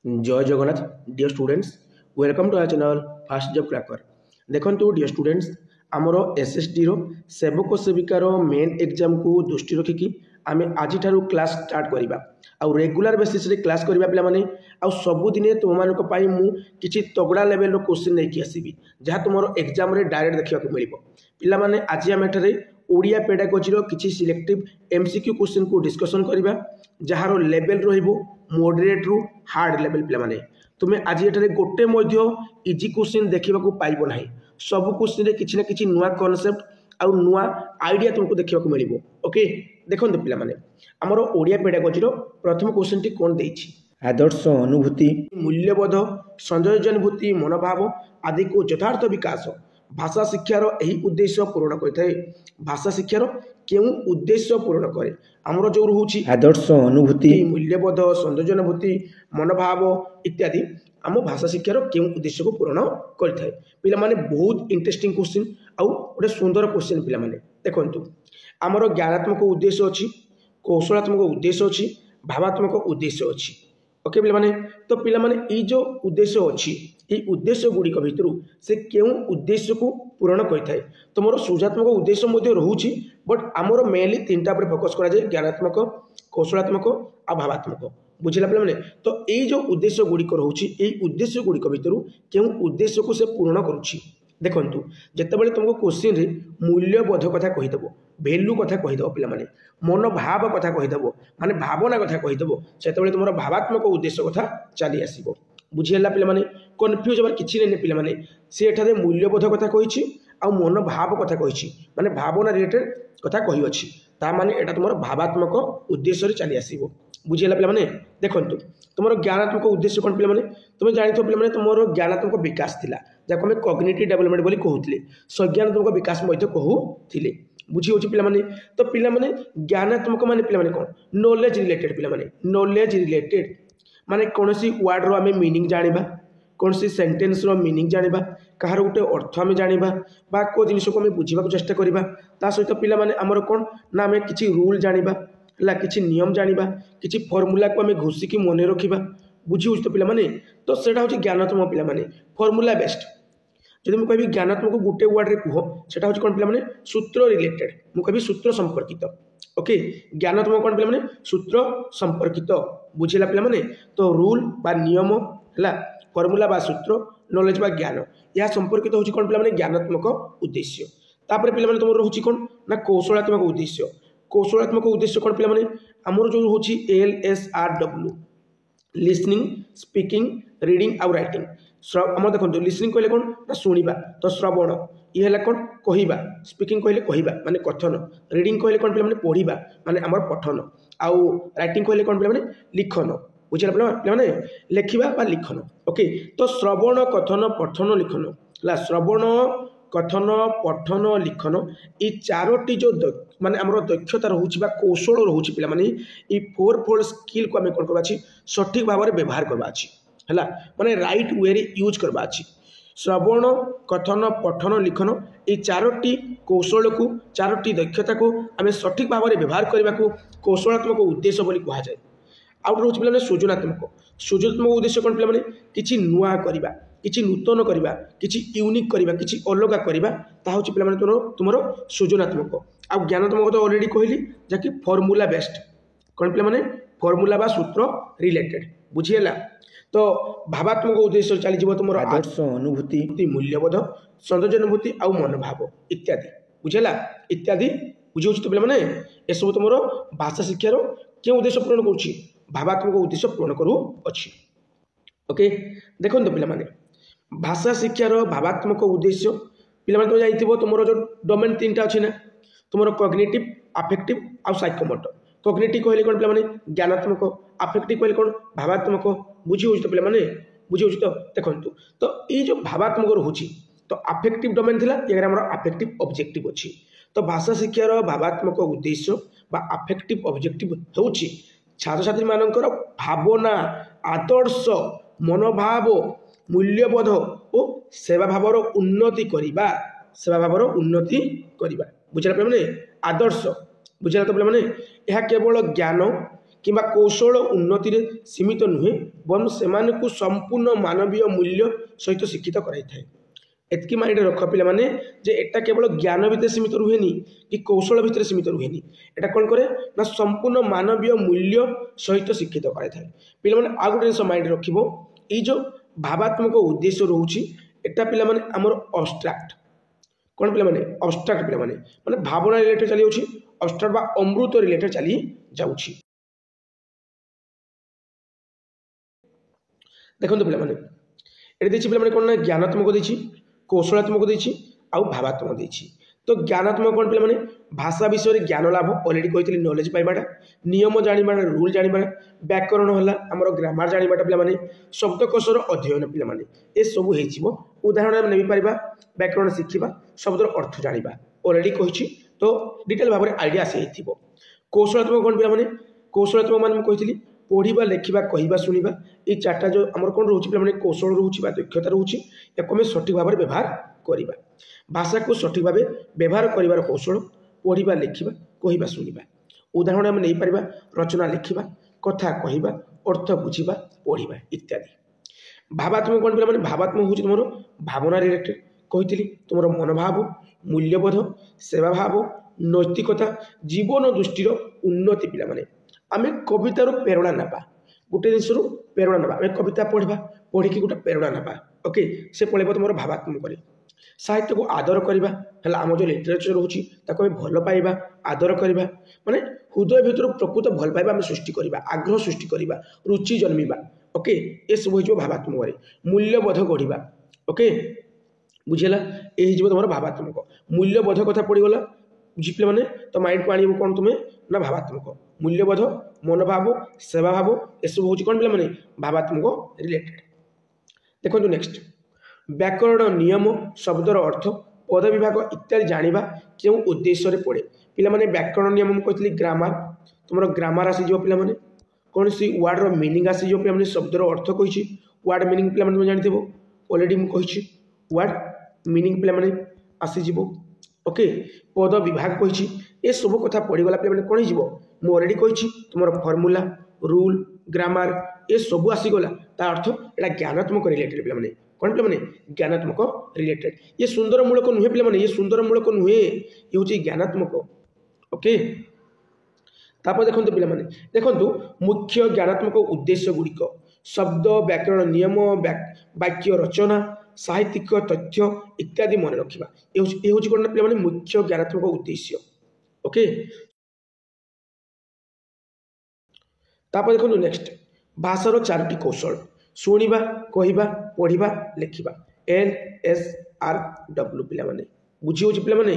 जय Jagannath dear students welcome to our channel fast job cracker. देखो dear students आमर SST रो सेवक सेविकार मेन एग्जाम को दृष्टि रखिकी आम आज क्लास स्टार्ट करवा आउ रेगुलर बेसिस रे क्लास करवा पिला माने आउ सबुदिने तुम मानक पई मु किछि तगड़ा लेवल रो क्वेश्चन लेके आसीबी जहाँ तुम एग्जाम रे डायरेक्ट देखा मिलिबो। पिला माने आज आम एठारे ओडिया पेडागोजी रो किछि सिलेक्टिव एमसीक्यू क्वेश्चन को डिस्कशन करवा जार लेवल रहिबो मॉडरेट रु हार्ड लेवल पिला माने तुम्हें आज एठारे गोटे मध्य इजी क्वेश्चन देखा पाइब ना सब क्वेश्चन रे किछि ना किछि नुआ कॉन्सेप्ट आउ नुआ आइडिया तुमको देखा मिलिबो। ओके देखो पिला माने हमर ओडिया पेडागोजी रो प्रथम क्वेश्चन टी कोन देछि आदर्श अनुभूति मूल्यबोध संयोजनभूति मनोभाव आदि को यथार्थ विकास भाषा शिक्षार यही उद्देश्य पूर्ण करथाय। भाषा शिक्षार केउ उद्देश्य पूर्ण करे हमर जो रहउछि आदर्श अनुभूति मूल्यबोध संयोजनभूति मनोभाव इत्यादि आम भाषा शिक्षार केउ उद्देश्य को पूर्ण करथाय। पिला माने बहुत इंटरेस्टिंग क्वेश्चन आउ गोटे सुंदर क्वेश्चन पिला माने देखंतु हमर ज्ञानात्मक उद्देश्य अछि कौशलात्मक उद्देश्य अछि भावात्मक उद्देश्य अछि। ओके पिला माने तो पिला माने ई जो उद्देश्य अछि ये उद्देश्य गुड़िक भितर से क्यों उद्देश्य को पूरण करथाय। तो मोर सृजनात्मक उद्देश्य मध्य रहउछि बट आमर मेनली तीनटा पर फोकस करा जाय ज्ञानात्मक कौशलात्मक आ भावात्मक बुझिला पिला माने। तो ये जो उद्देश्य गुड़िक रहउछि ये उद्देश्य गुड़िक भितर क्यों उद्देश्य को से पूर्ण करूछि देखंतु जेतेबेले तुमको क्वेश्चन रे मूल्यबोध कथा कहिदबो वैल्यू कथा कहिदबो पिला माने मनोभाव कथा कहिदबो माने भावना कथा कहिदबो सेतेबेले तुमरो भावात्मक उद्देश्य कथा चली आसीबो बुझिला पिला माने कन्फ्यूज होबार किछि नै पिला माने से एठारे मूल्यबोध कथा कहिछि आ मनोभाव कथा कहिछि माने भावना रिलेटेड कथा कहि अछि ता माने एटा तुमरो भावात्मक उद्देश्य रे चली आसीबो बुझिला पिला माने। देखंतु तुमरो ज्ञानात्मक उद्देश्य कोन पिला माने तुम जानिथो पिला माने तुमरो ज्ञानात्मक विकास थिला जाको हम कॉग्निटिव डेवलपमेंट बोली कहउथिले संज्ञानात्मक विकास मध्य कहउथिले बुझी होछि पिला माने। तो पिला माने ज्ञानात्मक माने पिला माने कोन नॉलेज रिलेटेड पिला माने नॉलेज रिलेटेड माने कोनोसी वर्ड रो हमें मीनिंग जानिबा कोनोसी सेंटेंस रो मीनिंग जानिबा कहार गोटे अर्थ हमें जानिबा बा को जिनिस को हमें बुझिबा को चेष्टा करिबा ता सहित पिला माने हमर कोन ना हमें किछि रूल जानिबा ला किछि नियम जानिबा किछि फार्मूला को हमें घोषि की मने रखिबा बुझी होछि तो पिला माने। तो सेटा होछि ज्ञानात्मक पिला माने फार्मूला बेस्ड जदि मैं कहबी ज्ञानात्मक गोटे वर्ड रे कहो सेटा होछि कोन पिला माने सूत्र रिलेटेड मु कहबी सूत्र संपर्कित। ओके ज्ञानात्मक कोन पिला माने सूत्र संपर्कित बुझिला पिला माने। तो रूल बा नियम हला फार्मूला बा सूत्र नॉलेज बा ज्ञान या संपर्कित होछि कोन पिला माने ज्ञानात्मक उद्देश्य। तापर पिला माने तुम रहउछि कोन ना कौशलात्मक उद्देश्य कौशलात्मक उद्देश्य कोन पिला माने हमर जो होछि LSRW लिसनिंग स्पीकिंग रीडिंग आउ राइटिंग आम देखो लिसनिंग कहले कौन ना शुणा तो श्रवण ये है कौन कहवा स्पीकिंग कहले कहवा माने कथन रीडिंग कहले कौन पे पढ़ा माने आमर पठन आउ राइटिंग कहले कौन पे लिखन बुझे पे लेखा बा लिखन। ओके तो श्रवण कथन पठन लिखन ला श्रवण कथन पठन लिखन ये चारोटी जो माने आमर दक्षता रोचे कौशल रोचे पिला माने ये 4 स्किल को आम कौन करवा सठिक भाव में व्यवहार करवा है माने राइट वे रे यूज करवा श्रवण कथन पठन लिखन ये चारोटी कौशल को चारोटी दक्षता को आम सठिक भाव में व्यवहार करने को कौशलात्मक उद्देश्य बोली कहा जाए। आउट रोच पे सृजनात्मक सृजनात्मक उद्देश्य कौन पे किसी नुआ करवा किसी नूतन करवा किसी यूनिक करवा किसी अलग करवा ता हूँ पे तुम सृजनात्मक आ ज्ञानात्मक तो ऑलरेडी कहली जहाँकि फॉर्मूला बेस्ड कौन पे फॉर्मूला बा सूत्र रिलेटेड बुझीगला। तो भावात्मक उद्देश्य चली तुम आदर्श अनुभूति मूल्यबोध संयोजनभूति आउ मनोभाव इत्यादि बुझेगा इत्यादि बुझे तो पे ये सब तुम भाषा शिक्षार क्यों उद्देश्य पूर्ण करुच्ची भावात्मक उद्देश्य पूर्ण करू अच्छी। ओके देखो तो पे भाषा शिक्षार भावात्मक उद्देश्य पे तुम जाइए तुम जो डोमेन 3टा अच्छी ना तुम कॉग्निटिव अफेक्टिव आउ साइकोमोटर कॉग्निटिव कहले कौन पे ज्ञानात्मक अफेक्टिव कहले कौन भावात्मक बुझी हो तो पे बुझी हो तो देखो तो ये जो भावात्मक रोचे तो अफेक्टिव डोमेन थिला ये हमर अफेक्टिव ऑब्जेक्टिव अच्छी। तो भाषा शिक्षार भावात्मक उद्देश्य बा अफेक्टिव ऑब्जेक्टिव होउची छात्र छात्री मानकर भावना आदर्श मनोभाव मूल्यबोध और सेवा भावर उन्नति करवा बुझा पे आदर्श बुझा तो पे यह केवल ज्ञान किंबा कौशल उन्नति रे सीमित नुहे बरं से संपूर्ण मानवीय मूल्य सहित शिक्षित कराई एतकी माइंड रख पिला माने जे एटा केवल ज्ञान भितर सीमित रुहेनी कि कौशल भितर सीमित रुहेनी एटा कौन करे ना संपूर्ण मानवीय मूल्य सहित शिक्षित कराई पिला माने आ गोटे जिनिस माइंड रखिबो ई जो भावात्मक उद्देश्य रोची एटा पिला माने हमर अब्स्ट्रैक्ट कौन पिला माने अब्स्ट्रैक्ट पिला माने भावना रिलेटेड चली होची अब्स्ट्रैक्ट बा अमृत रिलेटेड चली जाउची देखो पिला माने एटा देछि पिला माने कोन ना ज्ञानात्मक देछि कौशलात्मक देछि आउ भावात्मक देछि तो ज्ञानात्मक कौन पिला माने भाषा विषय रे ज्ञान लाभ ऑलरेडी कहतली नॉलेज पाइबाटा नियम जानिबाटा रूल जानिबाटा व्याकरण होला हमर ग्रामर जानिबाटा पिला माने शब्दकोशर अध्ययन पिला माने ए सब हेजिवो उदाहरण हम नेबी परिबा व्याकरण शिखिबा शब्दर अर्थ जानिबा ऑलरेडी कहिछि तो डिटेल भाबरे आईडिया से हेतिबो कौशलात्मक कौन पिला माने कौशलात्मक माने कहतली पढ़ा लेखा कहवा शुणा ये चार्टा जो आम कौन रोचे पे कौशल रोचे दक्षता रोचे या आम सठिक भाव में व्यवहार करवा भाषा को सठिक भाव व्यवहार कर कौशल पढ़ा लेखा कहवा शुणा उदाहरण आम नहीं पार रचना लिखा कथा कहवा अर्थ बुझा पढ़ा इत्यादि भावात्मक कौन पे भावात्मक हूँ तुम भावना रिलेटेड कही तुम मनोभाव मूल्यबोध सेवा भाव नैतिकता जीवन दृष्टि उन्नति पे आम कवितार प्रेरणा ना गोटे जिनस प्रेरणा ना आम कविता पढ़ा पढ़ी गोटे प्रेरणा ना ओके से पढ़ेब तुम भावात्मक साहित्य को आदर करवा आम जो लिटरेचर रोचे भल पाइबा आदर करवा माने हृदय भीतर प्रकृत भल पाइबा आम सृष्टि करवा आग्रह सृष्टि करवा रुचि जन्मिबा ओके ये सब हो भावात्मक मूल्यबोध गढ़ा ओके बुझेगा ये तुम भावात्मक मूल्यबोध कथा पड़गला बुझे मैंने तो माइंड को आने कौन तुम्हें ना भावात्मक मूल्यबोध मनोभाव सेवा भाव एसब हूँ कौन पे भावात्मक रिलेटेड देखो नेक्स्ट व्याकरण नियम शब्दर अर्थ पद विभाग इत्यादि जानिबा क्यों उद्देश्य पड़े पिला माने व्याकरण नियम कहती ग्रामर तुम ग्रामर आसीज पे कौन सी वार्डर मीनिंग आसीज पे शब्दर अर्थ कही वार्ड मीनिंग पे तुम जानते ऑलरेडी मुझे वार्ड मीनिंग पे आसीज ओके पद विभाग कही ये सब कथा पड़गला पे कौन हो मुझे ऑलरेडी कही तुम फर्मूला रूल ग्रामर ये सब आसीगला ता अर्थ यहाँ ज्ञानात्मक रिलेटेड पे कौन पे ज्ञानात्मक रिलेटेड ये सुंदर मूलक नुहे पे ये सुंदर मूलक नुहे ये हूँ ज्ञानात्मक ओके तापर देखो पे देखो मुख्य ज्ञानात्मक उद्देश्य गुड़िक शब्द व्याकरण नियम वाक्य रचना साहित्यिक तथ्य इत्यादि मन रखा ये हूँ कौन पे मुख्य ज्ञानात्मक उद्देश्य ओके तापर देखो नेक्स्ट भाषार चारोटी कौशल शुणा कहवा पढ़ा लेखा LSRW पे बुझी हो पे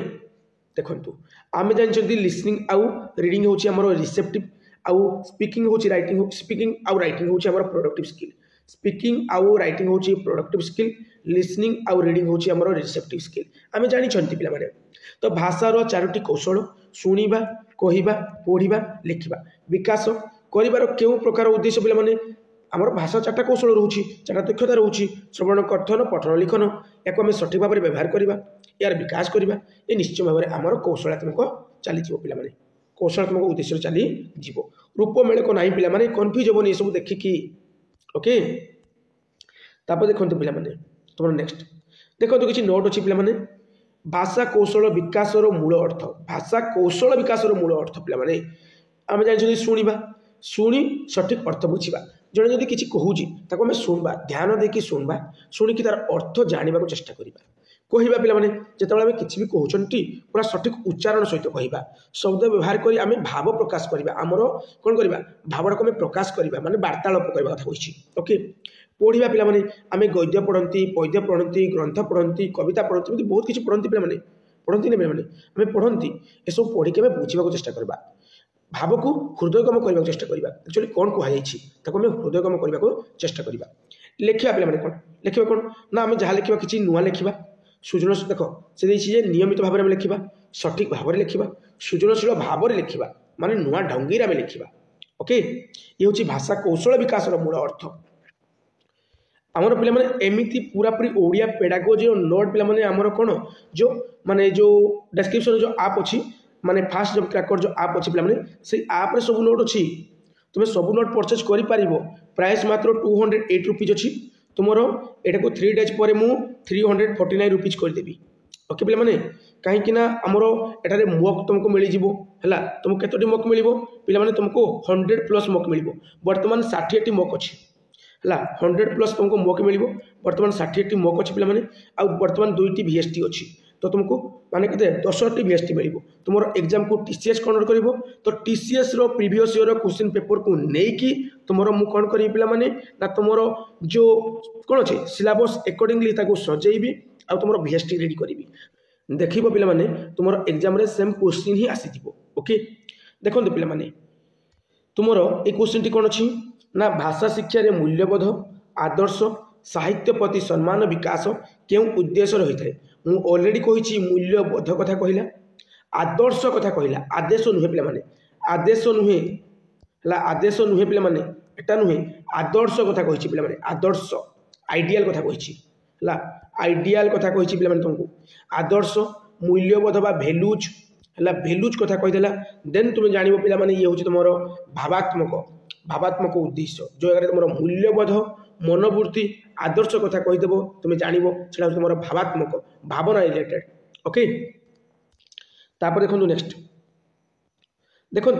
देखु आम जानते लिसनिंग आउ रीडिंग हूँ रिसेप्टिव आउ स्पीकिंग हूँ राइटिंग स्पीकिंग आउ राइटिंग हूँ प्रोडक्टिव स्किल स्पीकिंग आउ राइटिंग हूँ प्रोडक्टिव स्किल लिसनिंग आउ रीडिंग हूँ रिसेप्टिव स्किल आम जानते पे तो भाषार चारोटी कौशल शुणा कहवा पढ़ा लेखा विकास कर क्यों प्रकार उद्देश्य पे आमर भाषा चार्टा कौशल रोचे चार्टा दक्षता रोचे श्रवण कथन पठन लिखन या आम सठिक भाव में व्यवहार करवा यार विकास करवा ये निश्चय भाव में आमर कौशलात्मक चलीज पे कौशलात्मक उद्देश्य चली रूप मेलक ना पे कन्फ्यूज हेनी ये सब देखिकी ओके तापर देखो पे तुम नेक्स्ट देखो किसी नोट अच्छी पे भाषा कौशल विकास मूल अर्थ भाषा कौशल विकास मूल अर्थ पे आम जानते शुणा शुणी सठिक अर्थ बुझा जड़े जदि किसी कहूँ आम शुणवा ध्यान देकी शुणवा शुणिकी तार अर्थ जानवा चेष्टा करवा कहवा पे जिते किसी भी कहते पूरा सठिक उच्चारण सहित कहवा शब्द व्यवहार कर आम भाव प्रकाश करवा आमर कौन करवा भावटा को प्रकाश करवा माने वार्तालाप करवा कथा कही ओके पढ़ा पे आम गद्य पढ़ती पद्य पढ़ती ग्रंथ पढ़ती कविता पढ़ती बहुत किसी पढ़ती पे पढ़ती ना पे आम पढ़ती ये सब पढ़ी आम बुझा चेष्टा करवा भाव को हृदयगम करने चेष्टा करवा एक्चुअली कौन कहुई आम हृदयगम करने को चेष्टा करवा लिखा पे कौन लिखा कौन ना आम जहाँ लिखा किसी नुआ लिखा सृजनशील देख से नियमित भाव में लिखा सठिक भाव में लिखा सृजनशील भाव में लिखा माने नुआ ढंगी आम लिखा ओके ये हूँ भाषा कौशल विकास मूल अर्थ आमर पे एमती पूरा पूरी ओडिया पेडागोजी नोट पे आमर कौन जो माने जो डेस्क्रिप्शन जो आप अच्छी माने फास्ट जॉब क्रैकर जो आप अच्छी पे से आप सब नोट अच्छी तुम्हें सब नोट परचेज कर प्राइस मात्र 208 रुपीज अच्छी तुमर एटा को 3 डेज पर मु 349 रुपीज करदेवी ओके पे मैंने कहीं आमर एटारे मक तुमको मिल है तुमको केतोटी मक मिल पे तुमको 100 प्लस मक मिल बर्तमान 60 मक अच्छी है 100 प्लस तुमको मक मिल बर्तमान 60 मक अच्छी पे आ बर्तमान 2टी VST अच्छी तो तुमको माने के 10टी VST मिल तुम एग्जाम को TCS कंडक्ट कर तो TCS रो प्रीवियस ईयर क्वेश्चन पेपर को लेकिन तुम मु कौन करी पे ना तुम जो कौन अच्छे सिलेबस अकॉर्डिंगली सजेबी आ तुम VST रेडी करी देख पे तुम एग्जाम सेम क्वेश्चन ही आसी ओके देखो पे तुम ये क्वेश्चन टी कौन अच्छी ना भाषा शिक्षा मूल्यबोध आदर्श साहित्य प्रति सम्मान विकास क्यों उद्देश्य रही है मु ऑलरेडी कही मूल्यबोध कथा कहला आदर्श कथा कहला आदेश नुहे पे आदेश नुहे आदेश नुहे पे एटा नुहे आदर्श कथा कही पे आदर्श आइडियल कथा कही आइडियल कथा कही पे तुमको आदर्श मूल्यबोध बा भेलुज है भेलुज कथा कहीदेला देन तुम जान पे ये हूँ तुम भावात्मक उद्देश्य जो जगह तुम मूल्यबोध मनोवृत्ति आदर्श कथा कहीदेव तुम जान से तुम भावात्मक भावना रिलेटेड ओके तापर देखो नेक्स्ट देखु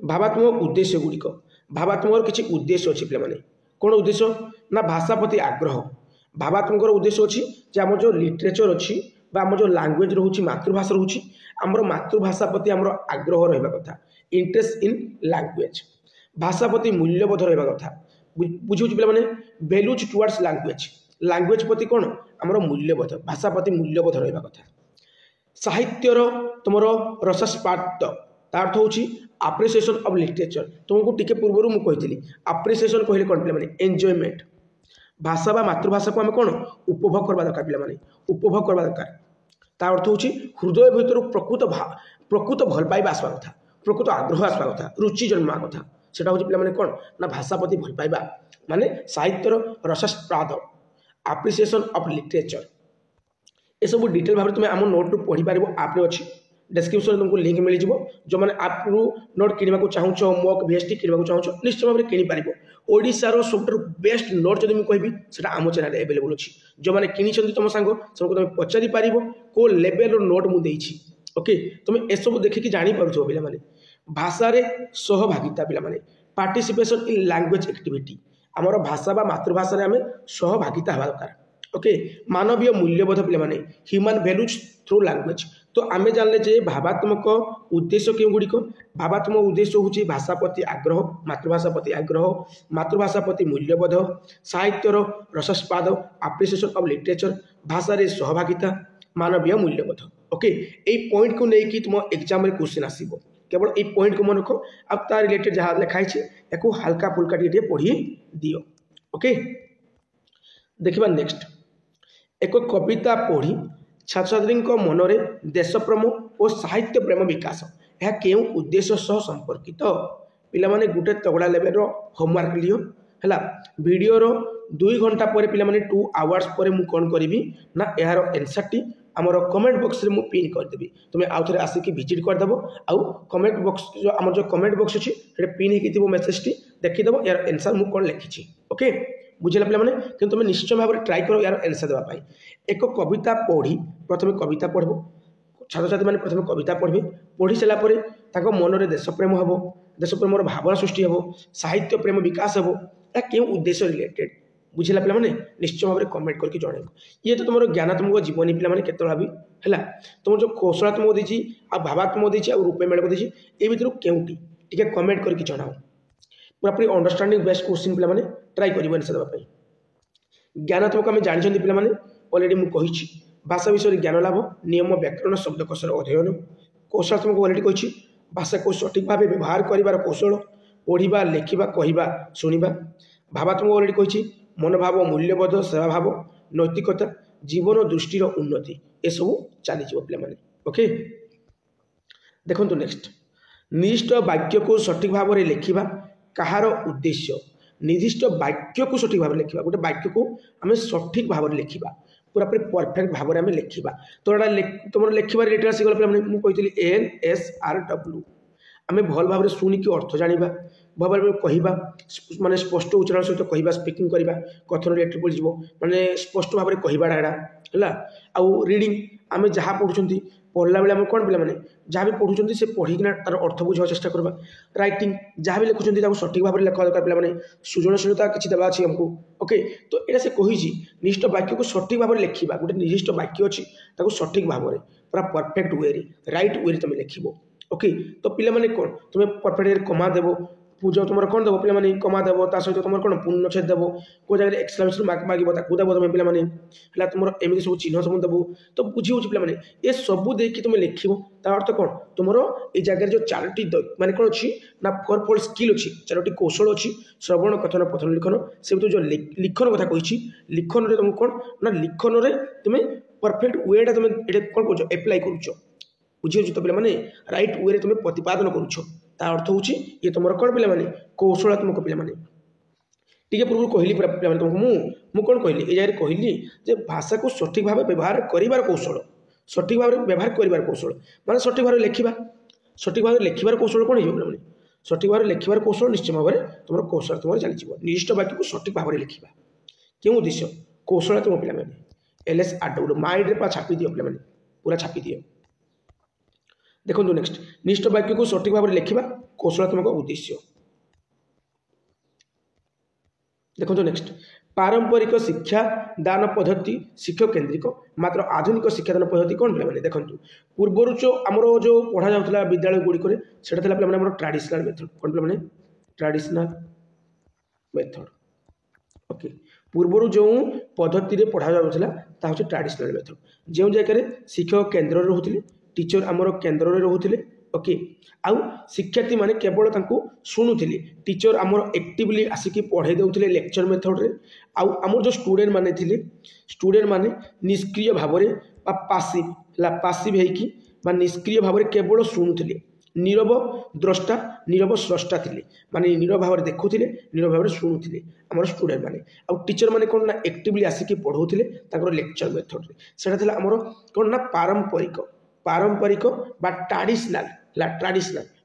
भावात्मक उद्देश्य गुड़िक भावात्मक किसी उद्देश्य अच्छी पे कौन उद्देश्य ना भाषा प्रति आग्रह भावात्मक उद्देश्य अच्छी आम जो लिटरेचर अच्छी आम जो लैंग्वेज रोचे मातृभाषा रोचे आमर मातृभाषा प्रति आमर आग्रह रहा कथा इंटरेस्ट इन लैंग्वेज भाषा प्रति मूल्यबोध रहा कथा बुझे पे वैल्यूज टुवर्ड्स लैंग्वेज लैंग्वेज प्रति कौन आमर मूल्यबोध भाषा प्रति मूल्यबोध रहा कथा साहित्यर तुम रसस्पाद अर्थ हूँ आप्रिसिएशन ऑफ लिटरेचर तुमको टिके पूर्व मुझे आप्रिसिएशन कहले कौन पे एंजॉयमेंट भाषा बा मातृभाषा को आम कौन उपभोग करवा दरकार पे उपभोग करवा दरकार ता अर्थ हूँ हृदय भर प्रकृत भल पाइबा आसवा कथा प्रकृत आग्रह आसवा कथा रुचि जन्मा कथा सेटा हूँ पे कौन ना भाषा प्रति भल पाइबा माने साहित्यर रसस्पाद आप्रिसिएशन ऑफ लिटरेचर ये सब डिटेल भाव तुम आम नोट रू पढ़ी पार आप्रे अच्छी डिस्क्रिप्शन तुमको लिंक मिल जो मैंने आप्रु नोट किणवा चाहूच मक VST किणवा चाहूच निश्चय भाव में किपर ओडिशार सब बेस्ट नोट जब मुझे कहबी आम चैनल एवेलेबल अच्छी जो मैंने किनी तुम सांग सब तुम पचारि पार को लेवल नोट मुझे ओके तुम एसबू देखिकी जापर पे भाषा सहभागिता पे पार्टिसिपेशन इन लैंग्वेज एक्टिविटी आमर भाषा बा मातृभाषा आम सहभागिता हवा दरकार ओके मानवीय मूल्यबोध पे ह्यूमन वैल्यूज थ्रू लैंग्वेज तो आम जानले जे भावात्मक उद्देश्य क्यों गुड़िक भावात्मक उद्देश्य हूँ भाषा प्रति आग्रह मातृभाषा प्रति मूल्यबोध साहित्यर रसस्पाद आप्रिसिएशन ऑफ लिटरेचर भाषा रे सहभागिता मानवीय मूल्यबोध ओके ये पॉइंट को लेकिन तुम एग्जाम रे क्वेश्चन आसीबो केवल ये पॉइंट को मन रख अब तार रिलेटेड जहाँ लिखाई या हल्का फुल्का टे पढ़ी दियो ओके देखा नेक्स्ट एक कविता पढ़ी छात्र छात्री मनरे देशप्रेम और साहित्य प्रेम विकास यह क्यों उद्देश्य सह संपर्कित पिला माने गुटे तगड़ा लेवल होमवर्क लियो है वीडियो 2 घंटा पर पिला माने 2 आवर्स पर मु कौन करी ना यार एनसर टी आमर कमेंट बॉक्स रे मु पिन करदेवी तुम्हें आउ थे आसिक विजिट करदेव आउ कमेंट बॉक्स जो आम जो कमेंट बॉक्स अच्छी पिन हो मेसेज टी देखीदेव यार एनसर मु कौन लिखी ओके बुझेगा पे कि तुम निश्चय भाव में ट्राई कर यार एनसर देवाई एक कविता पढ़ी प्रथम कविता पढ़ब छात्र छात्री मैंने प्रथम कविता पढ़े पढ़ी सारापर मन में देशप्रेम हम देशप्रेम भावना सृष्टि हम साहित्य प्रेम विकास हम या क्यों उद्देश्य रिलेटेड बुझेगा पे निश्चय भाव में कमेंट करके जन ये तो तुम ज्ञानात्मक जीवनी पे केत भावी है तुम जो कौशलात्मक देती आ भावात्मक देती आ रूपे मेल देती ये भर केउटी टी कमेंट करके जनाओ पूरापूरी अंडरस्टांडिंग बेस्ट क्वेश्चन पे ट्राई कर आंसर देवाई ज्ञानात्मक आम जानते पे अलरेडी मुझे भाषा विषय ज्ञान लाभ नियम व्याकरण शब्दकोशर अध्ययन कौशलात्मक अलरेडी कही भाषा को सठिक भाव व्यवहार कर कौशल पढ़ा लिखा कहवा शुणा भावात्मक अलरेडी कही मनोभाव मूल्यबोध सेवा भाव नैतिकता जीवन दृष्टिर उन्नति ये सब चली पे ओके देखो नेक्स्ट निर्दिष्ट वाक्य को सठिक भाव में लिखा कहार उद्देश्य निर्दिष्ट वाक्य को सठिक भाव में लिखा गोटे वाक्य को आम सठिक भाव में लिखा पूरापूरी परफेक्ट भाव में आम लिखा तो यहाँ तुम लिखा रिलेटेड आसीगला मुझे कही NSRW आम भल भाव में शुणिकी अर्थ जाना भाव में कहवा माने स्पष्ट उच्चारण सहित कहवा स्पीकिंग करवा कथन रेट पड़ो माने स्पष्ट भाव में कहवाटा है आउ रीडिंग आम जहाँ पढ़ुं पढ़ला बेले आम कौन पे जहाँ भी पढ़ुं से पढ़ीना तार अर्थ बुझा चेष्टा करवा राइटिंग जहाँ भी लिखुं सठिक भाव में लेखा दरकार पे सृजनशीलता किसी देवा अच्छी आमको ओके तो यहाँ से कही निश्चित वाक्य को सठिक भाव में लिखा गोटे निर्दिष्ट वाक्य अच्छी सठिक भाव में पूरा परफेक्ट वे रईट वे तुम लिख ओके तो पिला कौन तुम्हें परफेक्ट कमा देव पूजा तुम कौन देव पे कमा देव ता सहित तुम कौन पूर्णछेद देव को जगह एक्सक्लेमेशन मार्क मांग ताकू देव तुम पे तुम एमती सब चिन्ह सब देव तो बुझी हो पे ये सबू देकी तुम लिख अर्थ कौन तुम ये जगह जो चारोटी माने कौन अच्छी ना फोर स्किल अच्छी चारोटी कौशल अच्छी श्रवण कथन पठन लिखन से जो लिखन कथा कही लिखन तुम कौन ना लिखन तुम परफेक्ट वेटा तुम कौन कर एप्लाई करुच बुझी तो पे रईट वे तुम प्रतिपादन करुच अर्थ हूँ ये तुम कौन पे कौशलात्मक पे टी पूर्व कहली पे तुमको कौन कहली ये जगह कहली जे भाषा को सठिक भाव व्यवहार कर कौशल सठिक भाव व्यवहार कर कौशल माने सठिक भाव लिखा सठिक भाव लिखार कौशल कौन हो सठिक भाव लिखार कौशल निश्चित भाव में तुम कौशल तुम चली निर्दिष्ट वाक्य को सठिक भाव में लिखा क्यों उद्देश्य कौशल तुम पे LS RW माइंड में छापी दियो पे पूरा छापी दियो देखो नेक्स्ट निष्ठ वाक्य को सठिक भाव में लिखा कौशलात्मक उद्देश्य देखो नेक्स्ट पारंपरिक शिक्षा दान पद्धति शिक्षक केन्द्रिक मात्र आधुनिक शिक्षादान पद्धति कौन पे देखो पूर्वर जो आमर जो पढ़ा जाता विद्यालय गुड़िक से पे ट्राडिशनल मेथड कौन पे ट्राडिशनल मेथड ओके पूर्वर जो पद्धति पढ़ा जाता हूँ ट्राडिशनल मेथड जो जगह शिक्षक केन्द्र रोते टीचर आमर केन्द्र में रोते ओके आउ शिक्षार्थी माने केवल शुणुले टीचर आमर एक्टिवली आसिक पढ़े देते लेक्चर मेथड रे आउ आमर जो स्टूडेंट माने निष्क्रिय भाव में पासिव है निष्क्रिय भाव में केवल शुणुले नीरव द्रष्टा नीरव स्रष्टा थे माने नीरव भाव में देखुले नीरव भाव में शुणुले आम स्टूडेंट माने आउ टीचर माने कौन ना एक्टिवली आसिक पढ़ाऊे लेक्चर मेथड से आमर कौन ना पारंपरिक बा ट्राडिशनल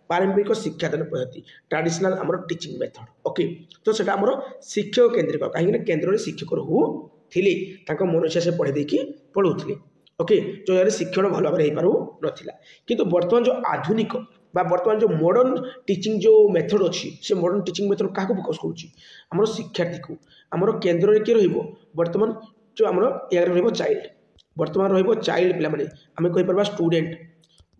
पारंपरिक शिक्षादान पद्धति ट्राडिशनल आमर टीचिंग मेथड ओके तो सेटा आमर शिक्षक केन्द्रिक कहीं केन्द्र में शिक्षक रोते मनुष्य से पढ़े देकी पढ़ाऊे ओके जो जगह शिक्षण भल भाव में हो पार किंतु बर्तमान जो आधुनिक बा बर्तमान जो मॉडर्न टीचिंग जो मेथड अच्छी से मॉडर्न टीचिंग मेथड क्या फोकस करुँच शिक्षार्थी को आमर केन्द्र में किए बर्तमान जो आमर चाइल्ड बर्तमान चाइल्ड पे आम कहीपर स्टूडेंट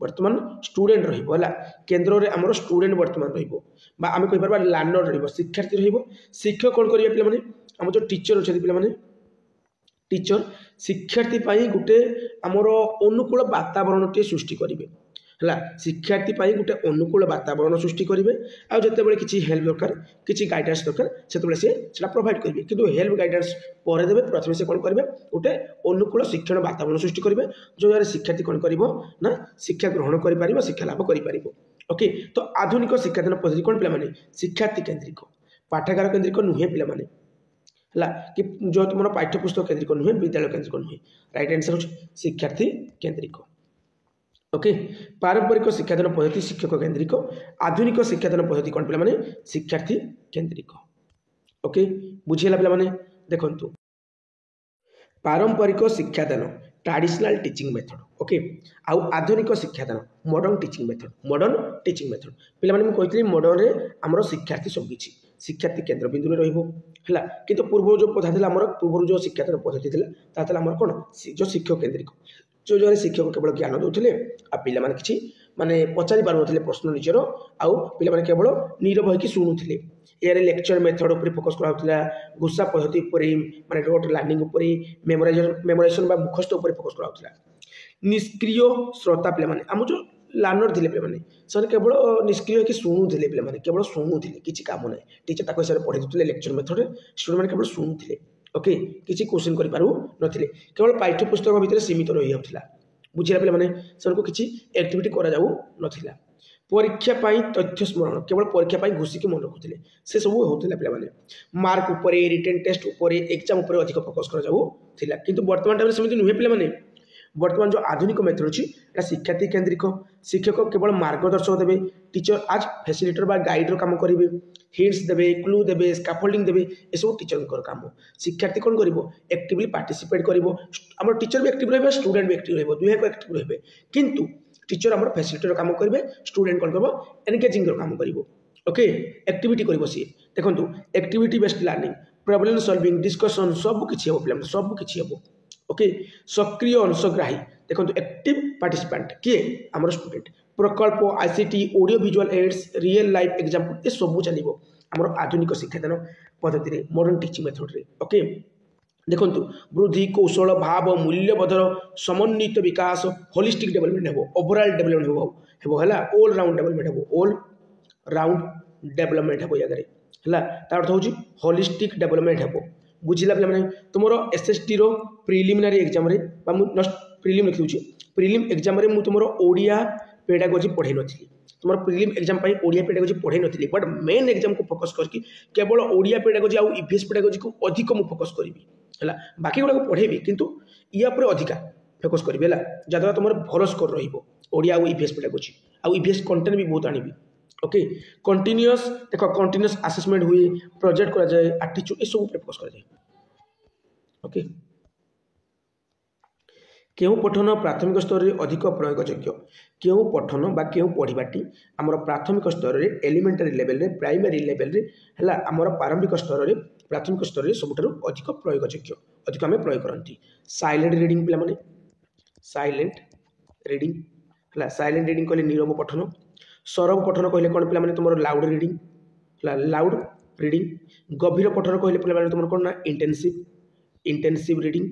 बर्तमान स्टूडेंट रहा केन्द्र में आमर स्टूडेंट बर्तमान रही कहीपर लर्नर शिक्षार्थी शिक्षक कौन करेंगे पे आम जो टीचर अच्छे पे टीचर शिक्षार्थी गोटे आमर अनुकूल वातावरण टे सृष्टि करेंगे है शिक्षार्थी गोटे अनुकूल वातावरण सृष्टि करेंगे आउ जो किसी हेल्प दरकार किसी गाइडेंस दरकार से प्रोवाइड करेंगे किंतु हेल्प गाइडेंस पर देवे प्रथम से कौन करेंगे गोटे अनुकूल शिक्षण वातावरण सृष्टि करेंगे जो जगह शिक्षार्थी कौन कर शिक्षा ग्रहण कर शिक्षा लाभ कर ओके तो आधुनिक शिक्षादान पद्धति कौन पे शिक्षार्थी केन्द्रिक पाठागार केन्द्रिक नुहे पे कि जो तुम पाठ्यपुस्तक केन्द्रिक नुहे विद्यालय केन्द्रिक नुहे राइट आंसर हो शिक्षार्थी केन्द्रिक ओके पारंपरिक शिक्षादान पद्धति शिक्षक केन्द्रिक आधुनिक शिक्षादान पद्धति कौन पे शिक्षार्थी केन्द्रिक ओके बुझीगला पे देखु पारंपरिक शिक्षादान ट्राडिशनल टीचिंग मेथड ओके आउ आधुनिक शिक्षादान मॉडर्न टीचिंग मेथड पे कही मॉडर्न रे आमर शिक्षार्थी सब किसी शिक्षार्थी केन्द्र बिंदु में रहा कि पूर्व जो पढ़ा था पूर्व जो शिक्षादान पद्धति था आमर कौन जो शिक्षक केन्द्रिक जो जगह शिक्षक केवल ज्ञान दौले आ पे कि माने पचारि पार ना प्रश्न निजर आउ पे केवल नीरव होकर शुणुले यार लेक्चर मेथड उपर फोकस कराला घोषा पद्धति माने रोट लर्निंग मेमोराइजेशन मुखस्थ उपर फोकस कराला निष्क्रिय श्रोता पे आम जो लर्नर थे पे केवल निष्क्रिय होकर शुणुले पे केवल शुणुले किसी काम ना टीचर ताक हिसाब से पढ़े देते लेक्चर मेथड स्टूडेंट मैंने केवल शुणुले ओके किसी क्वेश्चन करें केवल पाठ्यपुस्तक भितर सीमित रही जाता बुझेगा पे किसी एक्टिविटी करा परीक्षा तथ्य स्मरण केवल परीक्षा घोषिक मन रखुले से सब होता पे मार्क उपरे रिटेन टेस्ट उपरे एग्जाम उपरे अधिक फोकस करा किंतु वर्तमान टाइम सेमती नुहे पे बर्तमान जो आधुनिक मेथड अच्छी शिक्षार्थी केन्द्रिक शिक्षक केवल मार्गदर्शक देवे टीचर आज फैसिलिटर बा गाइड काम करेंगे हिंट्स देवे क्लू देवे स्काफोल्डिंग देवे ये सब टीचर काम शिक्षार्थी कौन कर एक्टिवली पार्टिसिपेट कर टीचर भी एक्टिव रहे स्टूडेंट भी एक्टिव रहे दुहे एक्टिव रहे किंतु टीचर आम फैसिलिटर काम करेंगे स्टूडेंट कौन कर एनगेजिंग काम कर ओके एक्टिविटी कर सी देखो activity based learning problem solving discussion सब किसी हम पे सब किसी हम ओके सक्रिय अंशग्राही देखो एक्टिव पार्टिसिपेंट किए आम स्टूडेंट प्रकल्प ICT audio visual aids real life example ये सब चलो आम आधुनिक शिक्षादान पद्धति मॉडर्न टीचिंग मेथड रे ओके देखो वृद्धि कौशल भाव मूल्यबोधर समन्वित विकास होलिस्टिक डेवलपमेंट हे ओवरऑल डेवलपमेंट है ऑल राउंड डेवलपमेंट हे ऑल राउंड डेवलपमेंट हे जगह है तार अर्थ हूँ होलिस्टिक डेवलपमेंट हे बुझिला पे तुम एसएसटी रो प्रिलिमिनारी एग्जाम रे जस्ट प्रिलिम लिखी दूसरी प्रिलिम एग्जाम रे मु तुम ओडिया पेडागोजी पढ़े नी तुम प्रिलिम एग्जाम ओडिया पेडागोजी पढ़े नी बट मेन एग्जाम को फोकस करके केवल ओडिया पेडागोजी आउ ईवीएस पेडागोजी को अधिक मु फोकस करी है बाकी गुड़ा पढ़ेबी किंतु या पर अधिका फोकस करी है जहाँद्वारा तुम भल स्कोर रोडिया आउ ईवीएस पेडागोजी आउ ईवीएस कंटेंट भी बहुत आनी ओके कंटिन्यूअस देख कंटिन्यूअस असेसमेंट हुए प्रोजेक्ट करा जाए एप्टीट्यूड ये सब फोकस करा जाए ओके क्यों पठन प्राथमिक स्तर में अधिक प्रयोगयोग्य क्यों पठन बा क्यों पढ़ाटी आमर प्राथमिक स्तर में एलिमेंटारी लेवल रे प्राइमरी लेवल रे है आमर प्रारंभिक स्तर में प्राथमिक स्तर में सबुठ अधिक प्रयोगयोग्य अधिक आम प्रयोग करती साइलेंट रीडिंग पे साइलेंट रीडिंग है साइलेंट रीडिंग कहले नीरव पठन सरव पठन कहले कौन पे तुम लाउड रीडिंग लाउड रीडिंग गभीर पठन कहले पे तुम कौन ना इंटेंसिव रीडिंग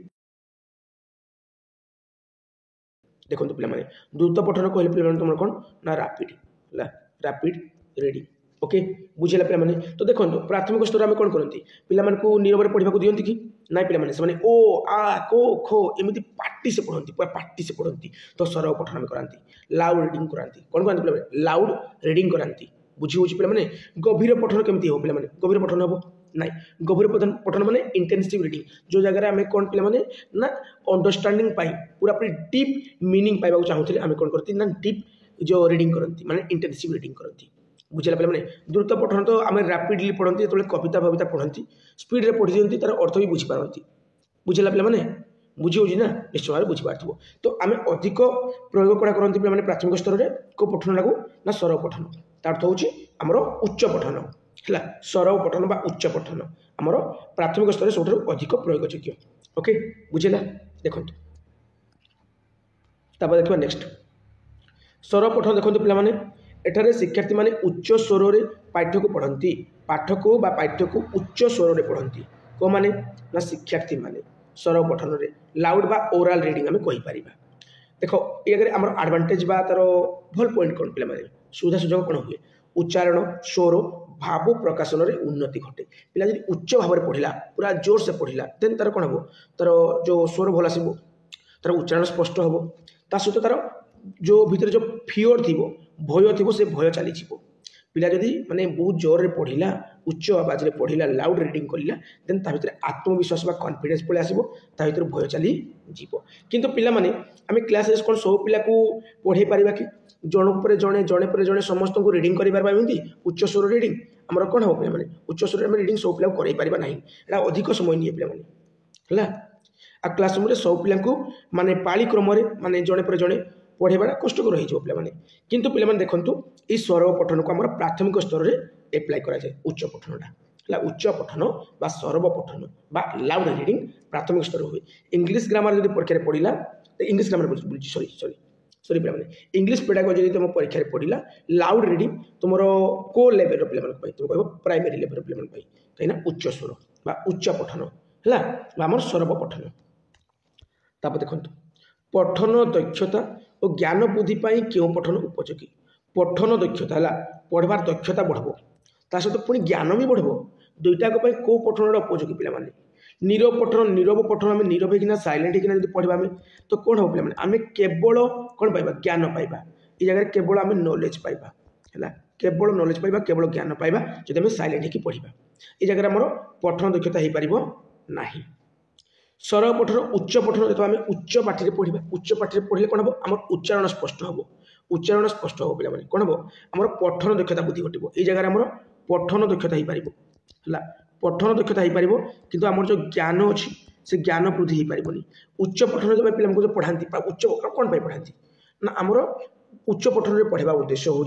देखो पे द्रुत पठन कहले पे तुम कौन ना रैपिड रीडिंग ओके बुझेगा पे तो देखो प्राथमिक स्तर में कौन करती पे नीरव पढ़ा दिखती कि ना पे ओ आ को खो एमती पार्टी से पढ़ती पूरा पार्टी से पढ़ती तो सरव पठन कराती लाउड रीडिंग कराती कौन कराती पे लाउड रीडिंग कराती बुझी पे गभीर पठन केमती हो पे गभीर पठन हम ना गभीर पठन माने इंटेंसिव रीडिंग जो जगह आम कौन पे ना अंडरस्टैंडिंग पूरा पूरी डीप मीनिंग पाइबा चाहूँगे आम कौन करती ना डीप जो रीडिंग करती माने इंटेंसिव रीडिंग करती बुझेगा पे द्रुत पठन तो आम रैपिडली पढ़ती जो कविता फविता पढ़ती स्पीड रे पढ़ी दिखती तार अर्थ भी बुझीपारती बुझेगा पे बुझी होना निश्चय भाव बुझीपार तो आम अधिक प्रयोग करा करती पे प्राथमिक स्तर में को पठन लागू ना सरव पठन तार अर्थ हूँ आमर उच्च पठन है सरव पठन बा उच्च पठन आमर प्राथमिक स्तर में सब अधिक प्रयोगयोग्य ओके बुझेगा देखो देखा नेक्स्ट सरव पठन देखो पे एठारे शिक्षार्थी माने उच्च स्वर रे पाठ्य को पढ़ती पाठ को बा पाठ्य को उच्च स्वर रे पढ़ती को माने ना शिक्षार्थी माने सरव पठन रे लाउड बा ओरल रीडिंग आम कहीपर देख ये आम एडवांटेज बा तार भल पॉइंट कौन पे सुविधा सुजोग कौन हुए उच्चारण स्वर भाव प्रकाशन रे उन्नति घटे पिला जब उच्च भाव में पढ़ला पूरा जोर से पढ़ला देन तार कौन हम तार जो स्वर भल आसो तार उच्चारण स्पष्ट हम ता सहित तार जो भितर जो फियर थी भय थी से भय चली पिला जदि माने बहुत जोर रे पढ़ला उच्च आवाज रे पढ़ला लाउड रीडिंग करला देन ता भितर आत्मविश्वास बा कॉन्फिडेंस पळे आसीबो ता भितर भय चली जीवो किंतु पिला माने आमे क्लास रे कोन सब पिला को पढ़े पारिबा कि जण पर जणे समस्त को रीडिंग करि पारबा एमती उच्च स्वर रीडिंग हमर कोन हो पिला माने उच्च स्वर में रीडिंग सब पिला करै पारिबा नाही एटा अधिक समय निये पिला माने हला आ क्लासरूम रे सब पिला को माने पाली क्रम रे माने जणे पर जणे पढ़ेबाटा कष्टकर हो पे किंतु पे देखु ये सरव पठन को आम प्राथमिक स्तर में एप्लाय कराए उच्च पठनटा है उच्च पठन बा सरव पठन बा लाउड रीडिंग प्राथमिक स्तर हुए इंग्लिश ग्रामर जब परीक्षा पढ़ला इंग्लिश ग्रामर सॉरी पे इंग्लिश पेडागोजी जब तुम परीक्षा पढ़ला लाउड रीडिंग तुम को लेवल पे तुम कह प्राइमरी लेवल पे कहीं उच्च स्वर बा उच्च पठन है आम सरव पठन तापर देखो पठन दक्षता और ज्ञान बुद्धि क्यों पठन उपयोगी पठन दक्षता है पढ़वार दक्षता बढ़ब ता सहित पुणी ज्ञान भी बढ़ब दुईटाक कौ पठन उपयोगी पे नीरव पठन आम नीरव होना साइलेंट होना जब पढ़ा तो कौन हम पे आम केवल कौन पाइबा ज्ञान पाइबा ये जगह केवल आम नॉलेज पाइबा है केवल नॉलेज पाइबा केवल ज्ञान पाइबा जब आम साइलेंट होकर पढ़ा ये जगह आम पठन दक्षता हो पार ना सरल पठन उच्च पठन जो आम उच्च पार्टी पढ़ा उच्च पार्टी पढ़ले कौन हम आम उच्चारण स्पष्ट हम उच्चारण स्पष्ट हम पे कौन हम आम पठन दक्षता बुद्धि घटो ये जगह आम पठन दक्षता हो पार है पठन दक्षता हो पार कि आम जो ज्ञान अच्छी से ज्ञान वृद्धि हो पारनि उच्च पठन जो पिला जो पढ़ाती उच्च कौन पढ़ाती ना आमर उच्च पठन में पढ़ा उद्देश्य हूँ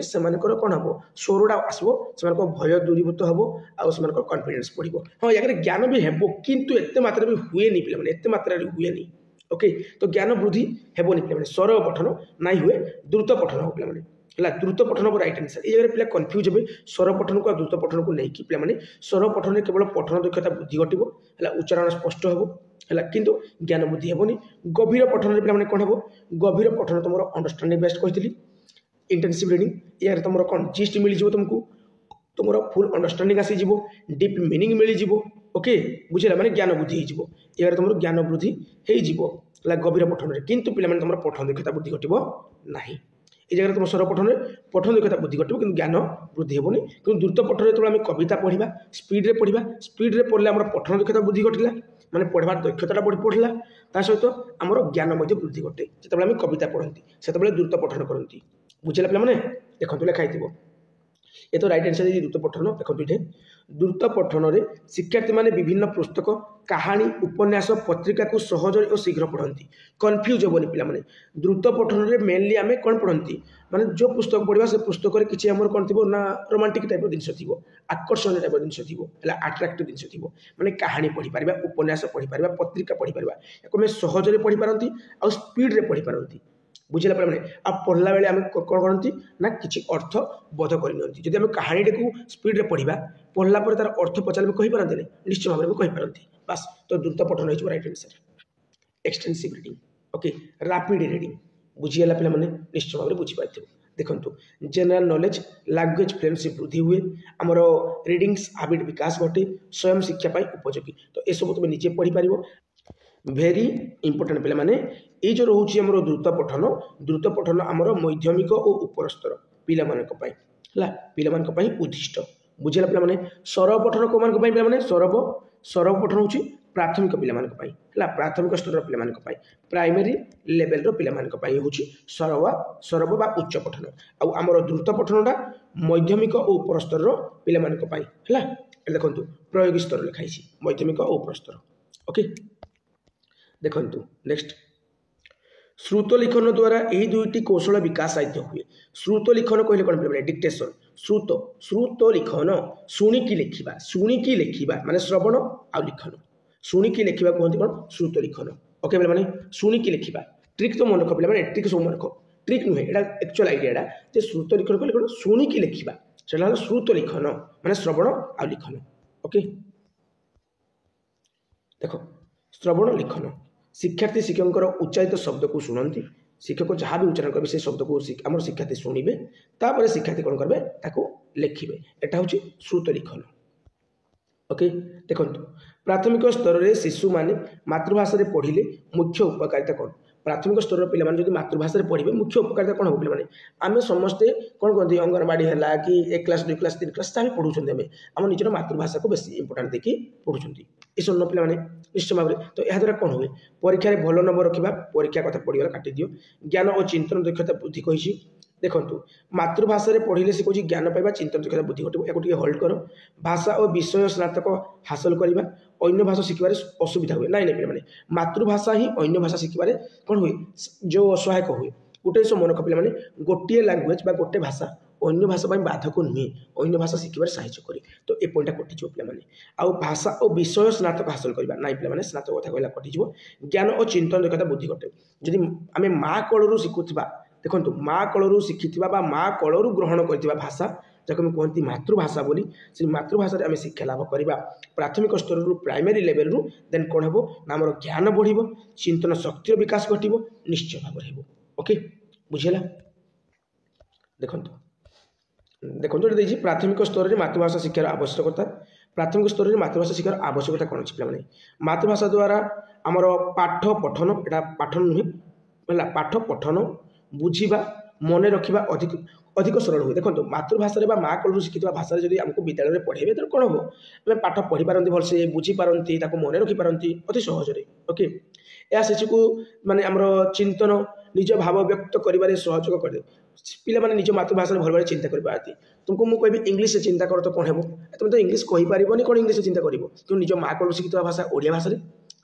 से कौन हम स्वरटा आसो से भय दूरीभूत हम आउ कॉन्फिडेंस बढ़ो हाँ या ज्ञान भी हेबो किंतु एत मात्रा भी हुए पे एत मात्रा हुए ओके तो ज्ञान वृद्धि हेबनी पे सरल पठन ना हुए द्रुत पठन हो पे है द्रुत पठन को राइट आंसर ये जगह पे कन्फ्यूज हे सरल पठन को द्रुत पठन को लेकिन पे सरल पठन में केवल पठन दक्षता बुद्धि घटो है उच्चारण स्पष्ट हम है किंतु ज्ञान बुद्धि हेबनी गभीर पठन पे कौन हम गभीर पठन तुम अंडरस्टांडिंग बेस्ट कही इंटेंसिव रीडिंग यार तुम कौन जिस्ट मिल तुमको तुम फुल अंडरस्टांडिंग आसीज डीप मीनिंग मिल ओके बुझे माने ज्ञान बुद्धि हो यार तुम ज्ञान वृद्धि हो गभीर पठन में किंतु पे तुम पठन दक्षता बुद्धि घटो ना ये जगह तुम सरल पठन पठन दक्षता बुद्धि घटो कि ज्ञान वृद्धि हेबनी कि द्रुत पठन जो आम कविता पढ़ा स्पीड्रे पढ़ले आम पठन दक्षता बुद्धि घटला माने पढ़वार दक्षता बढ़ला ता सहित आमर ज्ञान वृद्धि घटे जो आम कविता पढ़ती से द्रुत पठन करती बुझे पे देखो लिखाई ये तो राइट आंसर द्रुत पठन देखो ये द्रुत पठन में शिक्षार्थी मैंने विभिन्न पुस्तक कहानी उपन्यास पत्रिका को सहज और शीघ्र पढ़ती कन्फ्यूज हेनी पे द्रुत पठन में मेनली आम कौन पढ़ती माने जो पुस्तक पढ़ा से पुस्तक किसी आम कौन थी ना रोमांटिक टाइप जिनस थी आकर्षण टाइप जिनस थी आट्राक्टिव जिनस थी मैंने कहानी पढ़ी पार उपन्यास पढ़ी पार पत्रिका पढ़ी पार या सहजरे पढ़ी पारती आ स्पीड्रे पढ़ी पारती बुझेगा पे आप पढ़ला बेले आम कौन करती ना किसी अर्थ बोध करनी जब आम कहानी को स्पीड्रे पढ़ा पढ़ला तार अर्थ पचारे कहींपारती निश्चय भाव में कहींपारती बास तो द्रुत पठन हो right answer extensive reading okay rapid reading बुझीगला पे निश्चय भाव में बुझीपार देखो जनरल नॉलेज लैंग्वेज फ्लुएंसी वृद्धि हुए आमर रीडिंग्स हैबिट विकास घटे स्वयं शिक्षा उपयोगी तो यह सब तुम निजे पढ़ी पार भेरी इंपोर्टेंट पे माने ये जो रोचे आम द्रुत पठन आमर मध्यमिक और उपर स्तर पिला उद्दिष्ट बुझेगा पे सरल पठन कौ मान पे सरल पठन हूँ प्राथमिक पिला प्राथमिक स्तर पे प्राइमरी लेवल पे हूँ सरब बा उच्च पठन आमर द्रुत पठनटा मध्यमिक और उपर स्तर पे देखो प्रयोग स्तर लिखाई मध्यमिक और उपर स्तर ओके देखु नेक्स्ट श्रुत लिखन द्वारा यही दुईटी कौशल विकास साहित्य हुए श्रुत लिखन कहले कौन पे डिक्टेशन श्रुत लिखन शुणिकी लिखा माने श्रवण आ लिखन शुणिकी लिखा कहते कौन श्रुत लिखन ओके पे शुणिकी लिखा ट्रिक तो मन रख पे ट्रिक सब मन रख ट्रिक नुहे यहाँ एक्चुअल आइडिया जे श्रुत लिखन कहले कौन शुणिकी लिखा से श्रुत लिखन माने श्रवण आ लिखन ओके देखो श्रवण लिखन शिक्षार्थी शिक्षकों उच्चारित शब्द को शुणती शिक्षक जहाँ भी उच्चारण करेंगे से शब्द को आम शिक्षार्थी शुणे तापर शिक्षार्थी कौन करेंगे ताको लिखे एटा हूँ श्रुत लिखन ओके देखो प्राथमिक स्तर में शिशु मैंने मातृभाषा पढ़िले मुख्य उपकारिता कौन प्राथमिक स्तर पे मातृभाषा पढ़े मुख्य उपकारिता कौन हम पे आम समस्ते कौन कहते अंगनवाड़ी है कि 1 क्लास 2 क्लास 3 क्लास जहाँ पढ़ुं आम निजर मातृभाषा को बेस इंपोर्टाट देखिए पढ़ुं ये सब पे निश्चय भाव में तो यह द्वारा कौन हुए परीक्षा भल नंबर रखा परीक्षा कथा पढ़ीगला काटिद ज्ञान और चिंतन दक्षता बुद्धि कही देखो मातृभाषा पढ़िले से कौन ज्ञान पाइबा चिंतन दक्षता बुद्धि घटे या होल्ड कर भाषा और विषय स्नातक हासिल करवा अन्य भाषा शिखबार असुविधा हुए ना पे मातृभाषा ही अन्य भाषा शिखबार कौन हुए जो सहायक हुए गोटे सब मन रख पे गोटे लैंग्वेज गोटे भाषा अन्य भाषा बाधक नुहे अन्य भाषा शिखबार साहाय्य करे तो ये पॉइंटा कटिज पे आउ भाषा और विषय स्नातक हासिल करवा ना पे स्नातक कथा कहला कटिज ज्ञान और चिंतन दक्षता बुद्धि घटे जदि आम माँ कलू शिखुवा देखो माँ कलू शिखिवा माँ कलू ग्रहण कर भाषा जहाँ कहती मातृभाषा बोली से मातृभाषा आम शिक्षा लाभ करवा प्राथमिक स्तर रु प्राइमरी लेवल रु देन कौन हम ना आम ज्ञान बढ़ चिंतन शक्तिर विकास घट निश्चय भाव में ओके बुझेगा देखो देखिए प्राथमिक स्तर में मातृभाषा शिक्षार आवश्यकता प्राथमिक स्तर में मातृभाषा शिक्षार आवश्यकता कौन अच्छी पे मातृभाषा द्वारा आमर पाठ पठन यहाँ पाठ नुहे है पाठ पठन बुझा मन रखा अधिक अधिक सरल हुए। देखो मातृभाषा बा माँ कोलू शिखि भाषा जब आमको विद्यालय में पढ़ेबे तो कौन हम आम पाठ पढ़ी पारती भलसे बुझीपारती मन रखिपारती अति सहजरे। ओके यह शिशु को माने आमर चिंतन निज भाव व्यक्त कर सहयोग करे। पिला माने निज मातृभाषा भल भाव चिंता करती। तुमको मुझे कहबी इंग्लीश चिंता कर तो कौन हम तुम तो इंग्लीश कहीपर कौन इंग्लीश चिंता कर तुम निज माँ कोलू शिखि भाषा ओडिया भाषा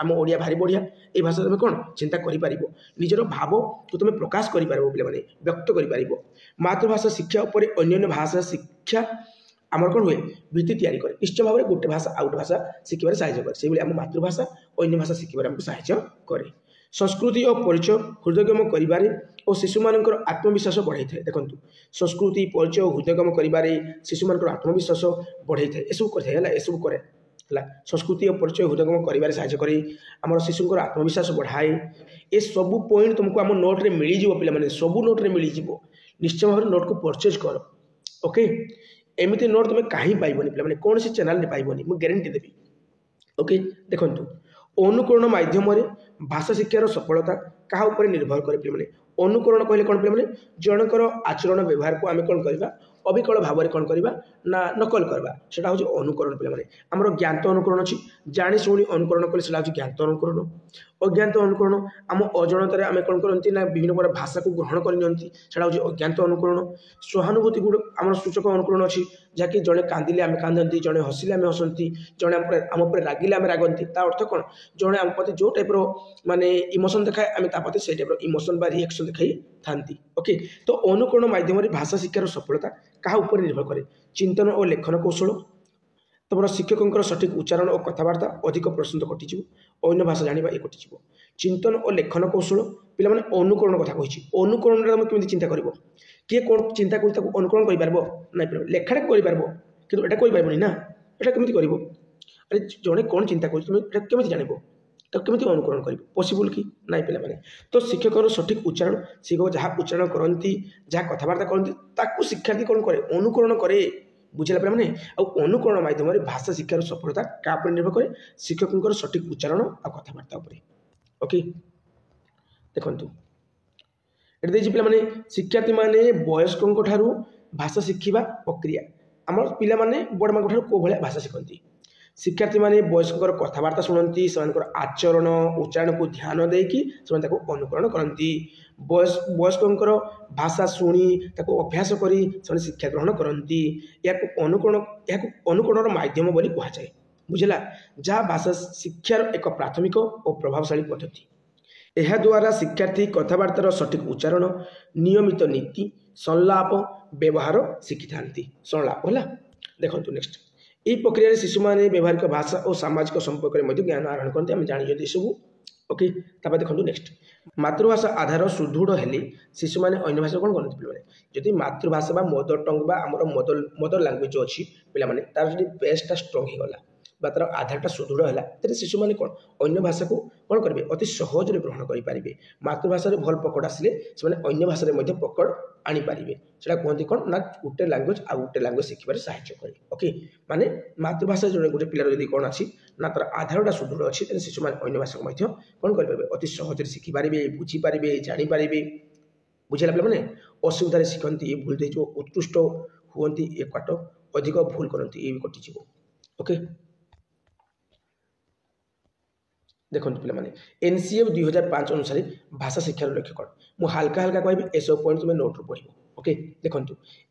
आम ओडिया भारी बढ़िया ये भाषा तुम कौन चिंता कर निजर भाव को तुम प्रकाश कर पे व्यक्त कर। मातृभाषा शिक्षा उपर अन्य भाषा शिक्षा आमर कौन हुए भित्ति तैयारी करे निश्चय भाव में गोटे भाषा आउ गोटे भाषा शिखबार साहय करे से आम मातृभाषा अन्य भाषा शिखबार आमको साहय करे। संस्कृति और परिचय हृदयगम करिबारे और शिशु मानकर आत्मविश्वास बढ़ाई थाए। देखो संस्कृति परिचय और हृदयगम करिबारे शिशु मानकर आत्मविश्वास बढ़ाई थाए एसबू करे एसबू करे संस्कृति और परिचय हृदयगम करिबारे साहय करे आम शिशुंकर आत्मविश्वास बढ़ाए। ये सबू पॉइंट तुमको आम नोट रे मिल जाव पे सबू नोट रे मिल जाव निश्चय भाव में नोट को परचेज कर। ओके एमती नोट तुम कहीं पाइबनी पे कौन सी चैनल पाइबनी मुझे गारंटी देवी। ओके देखो अनुकरण माध्यम भाषा शिक्षार सफलता क्या उपर निर्भर करे पे अनुकरण कहले कौन पे जनकर आचरण व्यवहार को आम कौन करवा अविकल भाव में कौन करवा ना नकल करवा सेटा हूँ अनुकरण पे आमर ज्ञात अनुकरण अच्छी जाणी शुणी अनुकरण कले सेटा हूँ ज्ञात अनुकरण। अज्ञात अनुकरण आम अजणतार आम कौन करती ना विभिन्न प्रकार भाषा को ग्रहण करनी सेटा हूँ अज्ञात अनुकरण। सहानुभूति गुड़ आम सूचक अनुकरण अच्छी जहाँकि जड़े कांदिले आम कांदती जड़े हसिले आम हसती जड़े आम उपर रागिले आम रागती अर्थ कौन जड़े आम प्रति जो टाइप माने इमोशन देखाए आम तापते से टाइप इमोशन बा रिएक्शन देखाई थांती। ओके तो अनुकरण माध्यम भाषा शिक्षार सफलता क्या उपर निर्भर करे चिंतन और लेखन कौशल तुम शिक्षकों सठिक उच्चारण और कथबार्ता अधिक प्रश्न घटीज अन्य भाषा जाना ये घटीज चिंतन और लेखन कौशल पे अनुकरण कथा कही अनुकरण तुम केमी चिंता कर किए कौन चिंता कर अनुकरण कर लेखाटा कर कि कहींपारनी ना यहाँ केमी कर अरे जड़े कौन चिंता कर जान केमी अनुकरण कर पॉसिबल कि ना पे तो शिक्षक सठिक उच्चारण शिक्षक जहाँ उच्चारण करती जहाँ कथबार्ता करती शिक्षार्थी कौन करे अनुकरण करे बुझेगा पे अनुकरण माध्यम भाषा शिक्षार सफलता क्या निर्भर करे शिक्षकों सठिक उच्चारण और कथबार्ता। ओके देखु ये पे शिक्षार्थी मैंने वयस्कों भाषा शिखा प्रक्रिया आम पे बड़ माँ को भाया भाषा शिखती शिक्षार्थी मैंने वयस्कों कथबार्ता शुणती से आचरण उच्चारण को ध्यान देकी अनुकरण करती वयस्कों भाषा शुणी अभ्यास करी शिक्षा ग्रहण करती अनुकरण माध्यम बोली कहुए बुझला जहाँ भाषा शिक्षार एक प्राथमिक और प्रभावशाली पद्धति। यह द्वारा शिक्षार्थी कथबार्तार सठिक उच्चारण नियमित नीति संलाप व्यवहार शिखि था संलाप है। देखो नेक्स्ट यही प्रक्रिया शिशु मैंने व्यवहारिक भाषा और सामाजिक संपर्क में ज्ञान आहरण करते हैं जानी सब। ओके देखो नेक्स्ट मातृभाषा आधार सुदृढ़ हेले शिशु मैंने अन्य भाषा कौन करते पे जदि मातृभाषा मदर टंग आमर मदर लैंग्वेज अच्छी पे तार जो बेसटा स्ट्रंग होगा तार आधारटा सुदृढ़ है तेरे शिशु मैंने कौन अन्य भाषा को कौन करेंगे अति सहज ग्रहण करेंगे मातृभाषा भल पकड़ आसिले से अन्य भाषा पकड़ आनीपारे से कहते कौन ना गोटे लैंग्वेज आ गोटे लैंग्वेज शिखबार साहय करे। ओके माने मातृभाषा जो गोटे पिलार जब कौन अच्छी ना तार आधारटा सुदृढ़ अच्छी तेज शिशु मैंने अन्य भाषा कौन करेंगे अति सहज शिखिपारे बुझीपारे जानीपारे बुझेगा पे असुविधा शिखती भूल दे उत्कृष्ट हुई ये काट अधिक भूल करती ये भी कटिज। ओके देखो पे एनसीएफ 2005 अनुसार भाषा शिक्षार लक्ष्य कौन मुझे हाल्का हाल्का कह ए सब पॉइंट तुम नोट पढ़। ओके देखो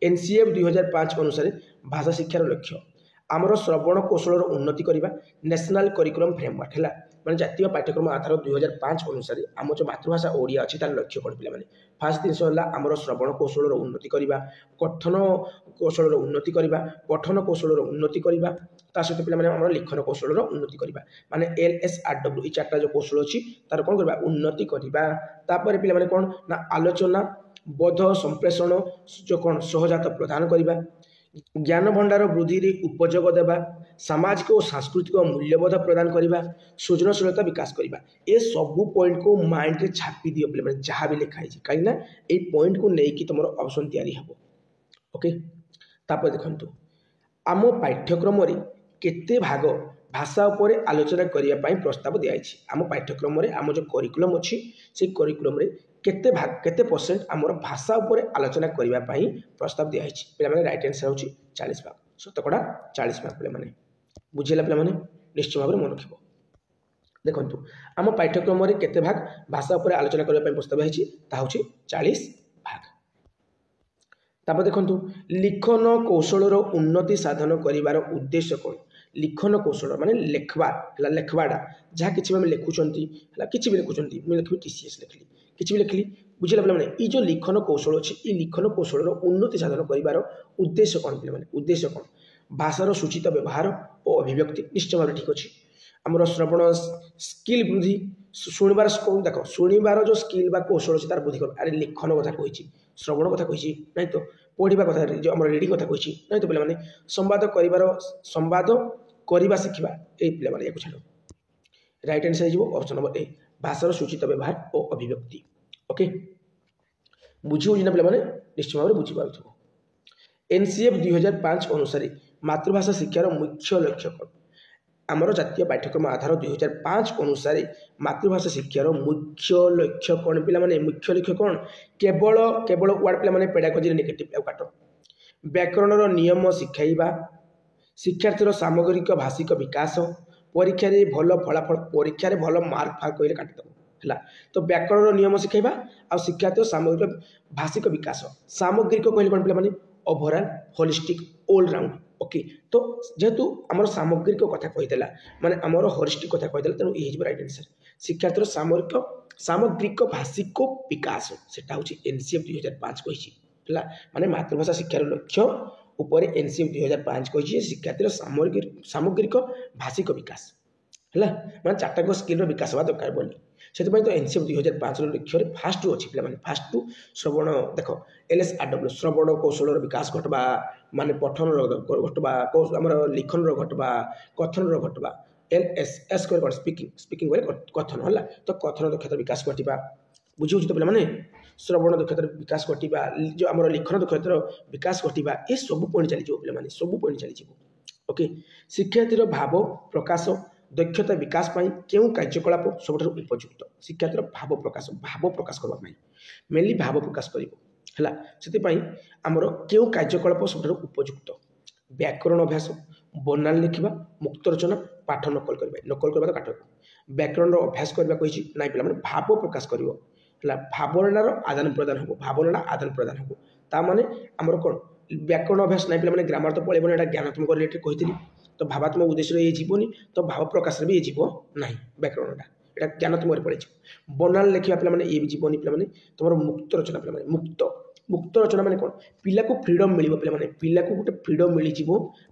एनसीएफ 2005 अनुसार भाषा शिक्षार लक्ष्य आमर श्रवण कौशल उन्नति करवा नेशनल करिकुलम फ्रेमवर्क है माने जातीय पाठ्यक्रम आधार 2005 अनुसार आम जो मातृभाषा ओडिया अच्छी तार लक्ष्य कौन पे फास्ट जिन आमर श्रवण कौशल उन्नति करवा कथन कौशल उन्नति करवा पठन कौशल उन्नति करवा सहित पे लिखन कौशल उन्नति करवा माने LSRW ये चार्टा जो कौशल अच्छी तार कौन करवा उन्नति करवा पे कौन ना आलोचना बोध संप्रेषण जो कौन सहजात प्रदान करवा ज्ञान भंडार वृद्धि उपयोग देवा सामाजिक और सांस्कृतिक मूल्यबोध प्रदान करवा सृजनशीलता विकास करवा ये सबू पॉइंट को माइंड रे छापी दियो पे जहाँ भी लिखाई कहीं ये पॉइंट को लेकिन तुम ऑप्शन तैयारी हम। ओके तापर देखो आम पाठ्यक्रम केते भाग भाषा उपर आलोचना करने प्रस्ताव दिखाई आम पाठ्यक्रम आम जो करिकुलम अच्छी से करिकुलम केते भाग केते परसेंट आमर भाषा उपर आलोचना करने प्रस्ताव दिखाई पे रईट आंसर हूँ 40 भाग शतकड़ा 40 भाग पे बुझेगा पे निश्चय भाव में मन रख देखु आम पाठ्यक्रम केते भाग भाषा उपर आलोचना करने प्रस्ताव है 40 भाग। तापर देखु लिखन कौशल उन्नति साधन कर उद्देश्य कौन लिखन कौशल माने लेखवाटा जहाँ किसी भी लिखुंट कि भी लिखुंट मुझे लिखी TCS लिखली कि भी लिखली बुझे पे ये जो लिखन कौशल अच्छे ये लिखन कौशल उन्नति साधन कर उद्देश्य कौन पे उद्देश्य कौन भाषार सूचित व्यवहार और अभिव्यक्ति निश्चय भाव ठीक अच्छे आमर श्रवण स्किल वृद्धि शुणवार देख शुणवार जो स्किल कौशल अच्छे तार वृद्धि कर अरे लिखन कथा कही श्रवण कथा कही ना तो पढ़ा कथा जो आम रिडिंग कथा कही ना तो पे संवाद करवा शिखा ये पे छाड़ रईट आंसर हो ऑप्शन नंबर ए भाषार सूचित व्यवहार और अभिव्यक्ति। ओके बुझी हो पे निश्चय भाव में बुझीपार NCF 2005 अनुसार मातृभाषा शिक्षार मुख्य लक्ष्य कौन आमर जातीय पाठ्यक्रम आधार 2005 अनुसार मातृभाषा शिक्षार मुख्य लक्ष्य कौन पे मुख्य लक्ष्य कौन केवल केवल वार्ड पे पेडागोजी नेगेटिव काट व्याकरण नियम शिखाइबा शिक्षार्थीर सामग्रिक भाषिक विकास परीक्षा भल फलाफल परीक्षा भल मार्क फार्क कहले काटिदेव है तो व्याकरण नियम शिखाइबा आ शिक्षार्थी सामग्रिक भाषिक विकास सामग्रिक कहले कौन पे ओभरऑल होलिस्टिक ऑलराउंड। ओके तो जेहेतु आम सामग्रिक कथा कहीदेला माने आमर होलिस्टिक कथा कहीदेला तेणु ये राइट आंसर शिक्षार्थीर सामग्रिक भाषिक विकास सेटा हूँ NCF 2005 कही माने मातृभाषा शिक्षार लक्ष्य उपर NCF 2005 कही शिक्षार्थीर सामग्रिक भाषिक विकास है माने चार्टाक स्किल विकास हवा दरकार बोली से तो NCF 2005 लक्ष्य फास्ट रु अच्छी पे फास्ट रु श्रवण देख LSRW श्रवण कौशल विकास घटवा माने पठन घटवा आम लिखन घटवा कथन घटवा LSS कौन स्पीकिंग कथन है तो कथन दक्षता विकास घटवा बुझे तो पे श्रवण दक्षतार विकास घटवा जो आम लिखन दक्षतार विकास घटवा ये सब पढ़ी चली पे सब पढ़ी चली। ओके शिक्षार्थीर भाव प्रकाश दक्षता विकास क्यों कार्यकलाप सब उपयुक्त शिक्षार्थीर भाव प्रकाश करने मेनली भाव प्रकाश कर आमर क्यों कार्यकलाप सब उपयुक्त व्याकरण अभ्यास बनान लिखा मुक्त रचना पाठ नकल करवा तो काट व्याकरण अभ्यास करने कही ना पे भाव प्रकाश कर भावनार आदान प्रदान हम भावना आदान प्रदान हम ताने आमर कौन व्याकरण अभ्यास ना पे ग्रामर तो पड़ेबनी यहाँ ज्ञानात्मक रिलेटेड कही तो भावात्मक उद्देश्य ये जीवनी तो भाव प्रकाश भी ये जीव ना व्याकरणटा यहाँ ज्ञानात्मक पड़े बनान लिखा पे ये भी जीवनी पे तुम मुक्त रचना पे मुक्त मुक्त रचना माने कौन पिला को फ्रीडम मिल पे पिला को गोटे फ्रीडम मिल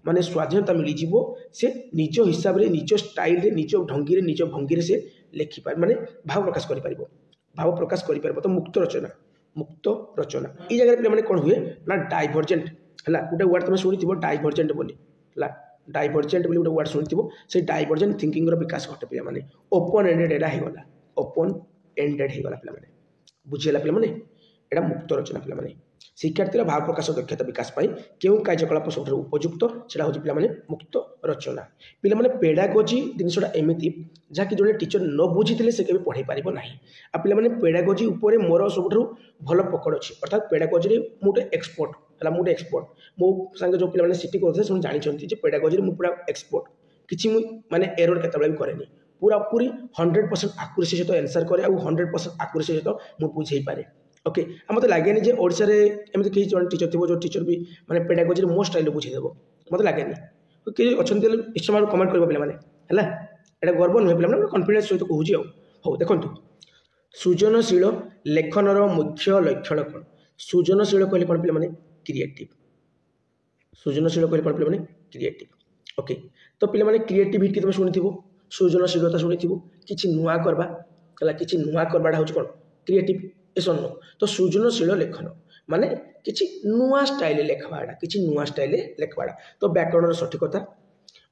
माने स्वाधीनता मिल से निज हिसाब से निज स्टाइल निज ढंगी निज भंगी से लिखिपार माने भाव प्रकाश कर तो मुक्त रचना ये जगह पे कौन हुए ना डाइभर्जेंट है गोटे वर्ड तुम शुणी डाइभर्जेंट बोली है डाइभर्जेंट बोली गोटे वर्ड शुणी से डाइभर्जेंट थिंकिंग विकास घटे पे मैंने ओपन एंडेड एटा होगा ओपन एंडेड होगा पे बुझेगा पे यहाँ मुक्त रचना पे शिक्षार्थी भाव प्रकाश दक्षता विकास क्यों कार्यकलाप सब उपयुक्त से पे मुक्त रचना पे पेडागोजी जिनसा एमती जहाँकि जो टीचर न बुझी से कभी पढ़ाई पार ना आ पे पेडागोजी उपर मोर सब भल पकड़ अच्छी अर्थात पेडागोजी मुझे एक्सपर्ट है मुझे एक्सपर्ट मो सांगे जो पे सीटी करते जानते पेडागोजी मुझे पूरा एक्सपर्ट किसी माने एरर केतबेले भी करेनि पूरा पूरी 100% आकुरेसी सहित आंसर करे 100% आकुरेसी सहित मुझे बुझे पारे। ओके मत लगे ओडिशा रे एमती कहीं जन टीचर थी जो टीचर भी माने पेडागोजी मो स्टाइल बुझेदेव मत लगे कि अच्छा निश्चय कमेंट कर पे है गर्व नुहे पे कन्फिडेंस सहित कहूँ हो देखो सृजनशील लेखनर मुख्य लक्षण कौन सृजनशील कहले कौन पे क्रिएटिव सृजनशील कहले कौन पे क्रिएटिव। ओके तो पे क्रिएटिविटी तुम शुणी सृजनशीलता शुणी कि नुआ करवा कि नुआ करवाटा हूँ कौन क्रिएटिव एसन तो सृजनशील लेखन माने किछि नुआ स्टाइल लेखवाड़ा किछि नुआ स्टाइल लेखवाड़ा तो व्याकरण सठिकता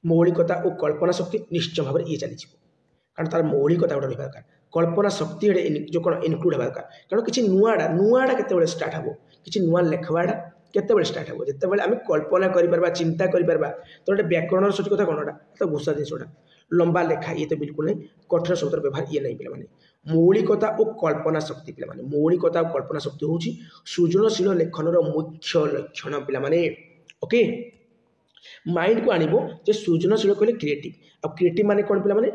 मौलिकता और कल्पना शक्ति निश्चय भाव ये चली कारण तार मौलिकता गोटे रहा दरकार कल्पना शक्ति जो कौन इनक्लूड होगा दरकार कारण किछि नुआटा केते स्टार्ट हम किछि नुआ लेखवाड़ा केते स्टार्ट हम जिते आम कल्पना कर चिंता कर तो गोटे व्याकरण सठिकता कौन तो घोषा जिनसा लंबा लेखा ये तो बिल्कुल नहीं कठोर शब्द व्यवहार ये नहीं पे मौलिकता और कल्पना शक्ति पे मौलिकता और कल्पना शक्ति हूँ सृजनशील लेखनर मुख्य लक्षण पे ओके माइंड को आनिबो जे सृजनशील कहले क्रिएटिव आ क्रिएटिव माने कोन पे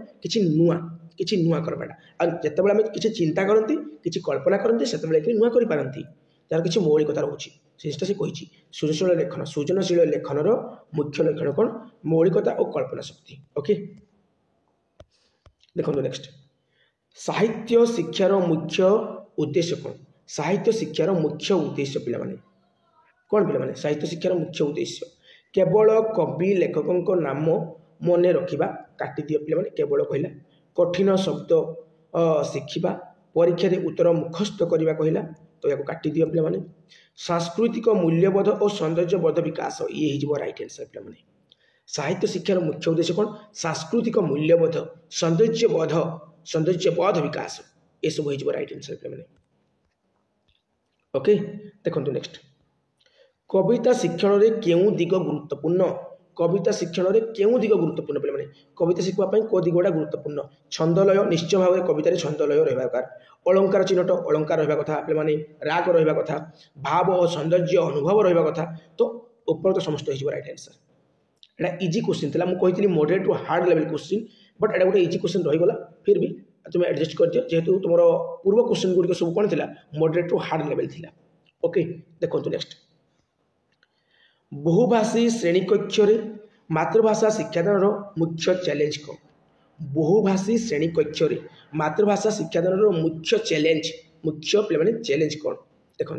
किछि नुआ करबाटा आ जतबेला हम किछि चिंता करंती किछि कल्पना करंती सेतबेला कि नुआ करि पारंती तार किछि मौलिकता रहउछि सेटा से कहिछि सृजनशील लेखनर मुख्य लक्षण कोन मौलिकता और कल्पना शक्ति ओके देखो नेक्स्ट साहित्य शिक्षार मुख्य उद्देश्य कौन साहित्य शिक्षार मुख्य उद्देश्य पे कौन पे साहित्य शिक्षार मुख्य उद्देश्य केवल कवि लेखकों नाम मन रखा काटी दियो पे केवल कहला कठिन शब्द शिखा परीक्षा दे उत्तर मुखस्त करवा कहला तो या काटी दियो पे सांस्कृतिक मूल्यबोध और सौंदर्यबोध विकास ये हो राइट आंसर पे साहित्य शिक्षार मुख्य उद्देश्य कौन सांस्कृतिक मूल्यबोध सौंदर्यबोध विकास ये सब हो राइट आंसर पे ओके देखो नेक्स्ट कविता शिक्षण में क्यों दिग गुरुत्वपूर्ण कविता शिक्षण में क्यों दिग गुरुत्वपूर्ण पे कविता शिखवाई कौ दिगटा गुरुत्वपूर्ण छंदलय निश्चय भाव में कवितार छंदलय रहा दरकार अलंकार चिन्हट अलंकार रहा कथा पे राग रहा कथा भाव और सौंदर्य अनुभव रहा कथा तो ऊपर तो समस्त हो राइट आंसर एटा इजी क्वेश्चन था मुझे moderate to hard level question but एटा गोटे इजी क्वेश्चन रहीगला फिर भी तुम एडजस्ट कर दियो जेहेतु तुम पूर्व क्वेश्चन गुड़िक सब कौन थी मॉडरेट टू हार्ड लेवल थी ओके देखो नेक्स्ट बहुभाषी श्रेणी कक्ष मातृभाषा शिक्षादान मुख्य चैलेंज कौन बहुभाषी श्रेणी कक्ष मातृभाषा शिक्षादान मुख्य चैलेंज कौन देखु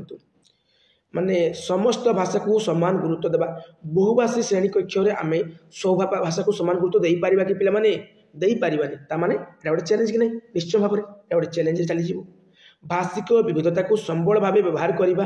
माने समस्त भाषा को समान गुरुत्व देवा बहुभाषी श्रेणी कक्ष आम सब भाषा को समान गुरुत्व दे पारिबा कि पिला माने दे पारिबानी ता माने एटा गोटे चैलेंज कि नहीं निश्चय भाव में एटा गोटे चैलेंज चली भाषिक विविधता को संबल भाव व्यवहार करवा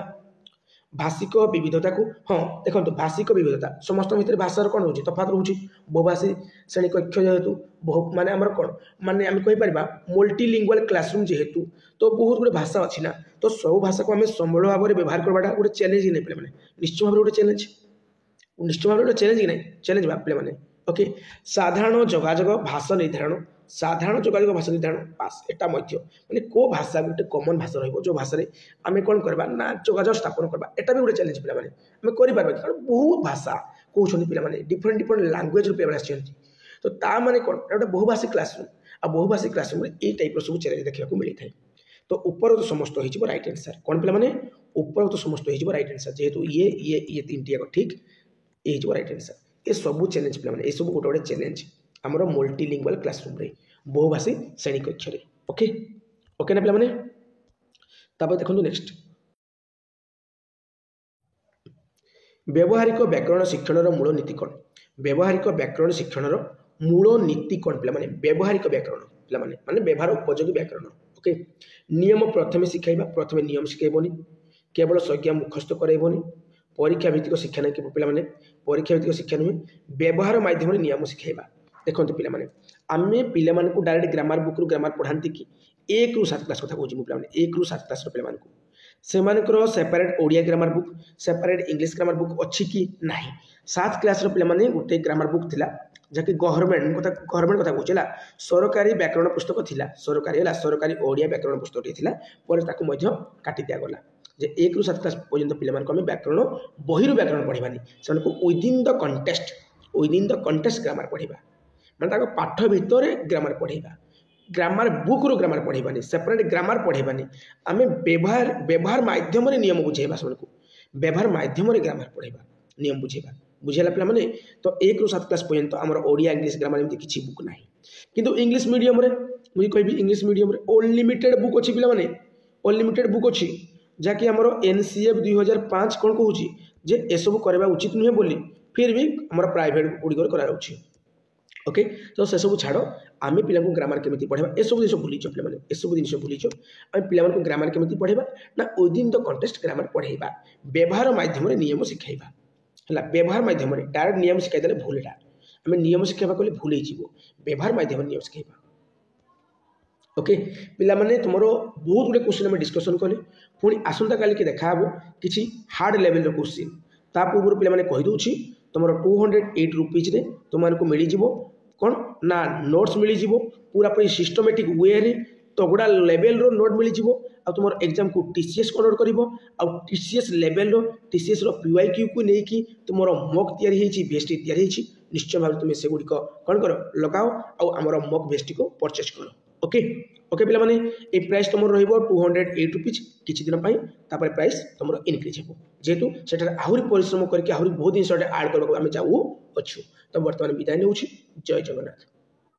भाषिक विविधता को हाँ देखो भाषिक विविधता समस्त भितर भाषार कौन रोचे तफात रोचे बहुभाषी श्रेणी कक्ष जेहेतु बहु माने आमर कौन माने आम कहीपर मल्टीलिंगुअल क्लासरूम जेहेतु तो बहुत गुड़े भाषा अच्छी ना तो सब भाषा को आम संबल भाव में व्यवहार करवाटा गोटे चैलेंज नहीं पे निश्चय भाव गोटे चैलेंज निश्चय भाव गोटे चैलेंज नहीं चैलेंज पे ओके साधारण जोगाजोग भाषा निर्धारण साधारण जोगाजोग भाषा निर्धारण पास एटा मध्य माने को भाषा गोटे कॉमन भाषा रहिबो जो भाषा रे आमे कोन करबा ना जोगाजोग स्थापन करबा एटा भी गोटे चैलेंज पिला माने आमे करि पारबा कारण बहुत भाषा कहउछनी पिला माने डिफरेंट लैंग्वेज रू पिला आछंती तो ता माने कोन एटा बहुभाषी क्लासरूम आ बहुभाषी क्लासरूम रे ए टाइप रो सब चैलेंज देखिबा को मिली थाए तो ऊपर तो समस्त होइछ राइट आंसर कोन पिला माने ऊपर तो समस्त होइछ राइट आंसर जेहेतु ये तीनटी को ठीक ए हो राइट आंसर ये सब चैलेंज पे सब गोटे गोटे चैलेंज आमर मल्टीलिंगुअल क्लासरूम रे बहुभाषी श्रेणी कक्ष ओके ओके ना पे देखो नेक्स्ट व्यावहारिक व्याकरण शिक्षण मूल नीति कौन व्यावहारिक व्याकरण शिक्षण मूल नीति कौन पे व्यावहारिक व्याकरण पे व्यवहार उपयोगी व्याकरण ओके नियम प्रथमे शिखाइबा प्रथमे नियम शिखाइबनी केवल संज्ञा मुखस्त कराइबनी परीक्षा भित्तिक शिक्षा नहीं पे परीक्षा भित्तिक शिक्षा नुहे व्यवहार माध्यम नियम शिखाइबा देखो पे आम पे डायरेक्ट ग्रामर बुक रु ग्रामर पढ़ाती कि 1 ରୁ 7 क्लास कथा कहूँ मुझे 1 ରୁ 7 क्लास पे separate Odia grammar book separate English grammar book अच्छी कि ना 7 क्लास पे गोटे ग्रामर बुक थिला जहाँकि गवर्नमेंट कथा कहूँ सरकारी व्याकरण पुस्तक थिला सरकारी ओडिया व्याकरण पुस्तक थिला काटी दिगला जे 1 ରୁ 7 क्लास पर्यंत पे व्याकरण बहिर व्याकरण पढ़ानी से विदिन द कंटेस्ट ग्रामर पढ़ा माने पाठ भितर ग्रामर पढ़ा ग्रामर बुक रू ग्रामर पढ़ानी सेपरेट ग्रामर पढ़ानी आम व्यवहार माध्यम नियम बुझेबा से व्यवहार माध्यम ग्रामर पढ़ा नियम बुझेबा बुझेला पे तो 1 ରୁ 7 क्लास पर्यंत आम ओडिया इंग्लिश ग्रामर एमती किसी बुक ना किंतु इंग्लिश मीडियम मुझे कहि इंग्लिश मीडियम अनलिमिटेड बुक अच्छी पे अनलिमिटेड बुक अच्छी जहाँकि आमर NCF 2005 कौन कहूँ जे एसबू करवा उचित नुहे बोली फिर भी आम प्राइवेट गुड़िक करा ओके तो से सब छाड़ आम पे ग्रामर केमी पढ़ा ए सब जिन भूलिच पे ए सब जिन भूलिच आम पे ग्रामर केमी पढ़ा ना विदिन द कंटेस्ट ग्रामर पढ़ाइबा व्यवहार माध्यम नियम शिखाइबा है व्यवहार माध्यम डायरेक्ट नियम शिखाई भूलटा आम नियम शिखाइबा कहले भूल हो व्यवहार माध्यम नियम शिखाइबा ओके पिला माने तुमरो बहुत गुड़े क्वेश्चन आम डिस्कसन कले पुणी आसंता काली के देखा किसी हार्ड लेवल क्वेश्चन ता पूर्व पे कहीदे तुम 208 रुपीज तुमको मिल कौन ना नोट्स मिल पूरा पूरी सिस्टमेटिक वे तगड़ा लेवल रो नोट मिल जीवो आ तुमर एग्जाम को टीसीएस कन्वर्ट करिवो आ टीसीएस लेवल रो टीसीएस रो पीवाईक्यू को नेकी तुमर मॉक तयारी हेची बेस्टी तयारी हेची निश्चय भाव तुम से गुडी को कोन करो लगाओ आ हमर मॉक बेस्टी को परचेज करो ओके ओके पिला माने ए प्राइस तुमर रहइबो 208 रुपीस किछि दिन पई तापर प्राइस तुमर इनक्रीज हेबो जेतु सेटा आहुरी परिश्रम करके आहुरी बहुत दिन सटे ऐड करबो हम चाहू अछु तो वर्तमान विदाय नेउछि जय जगन्नाथ।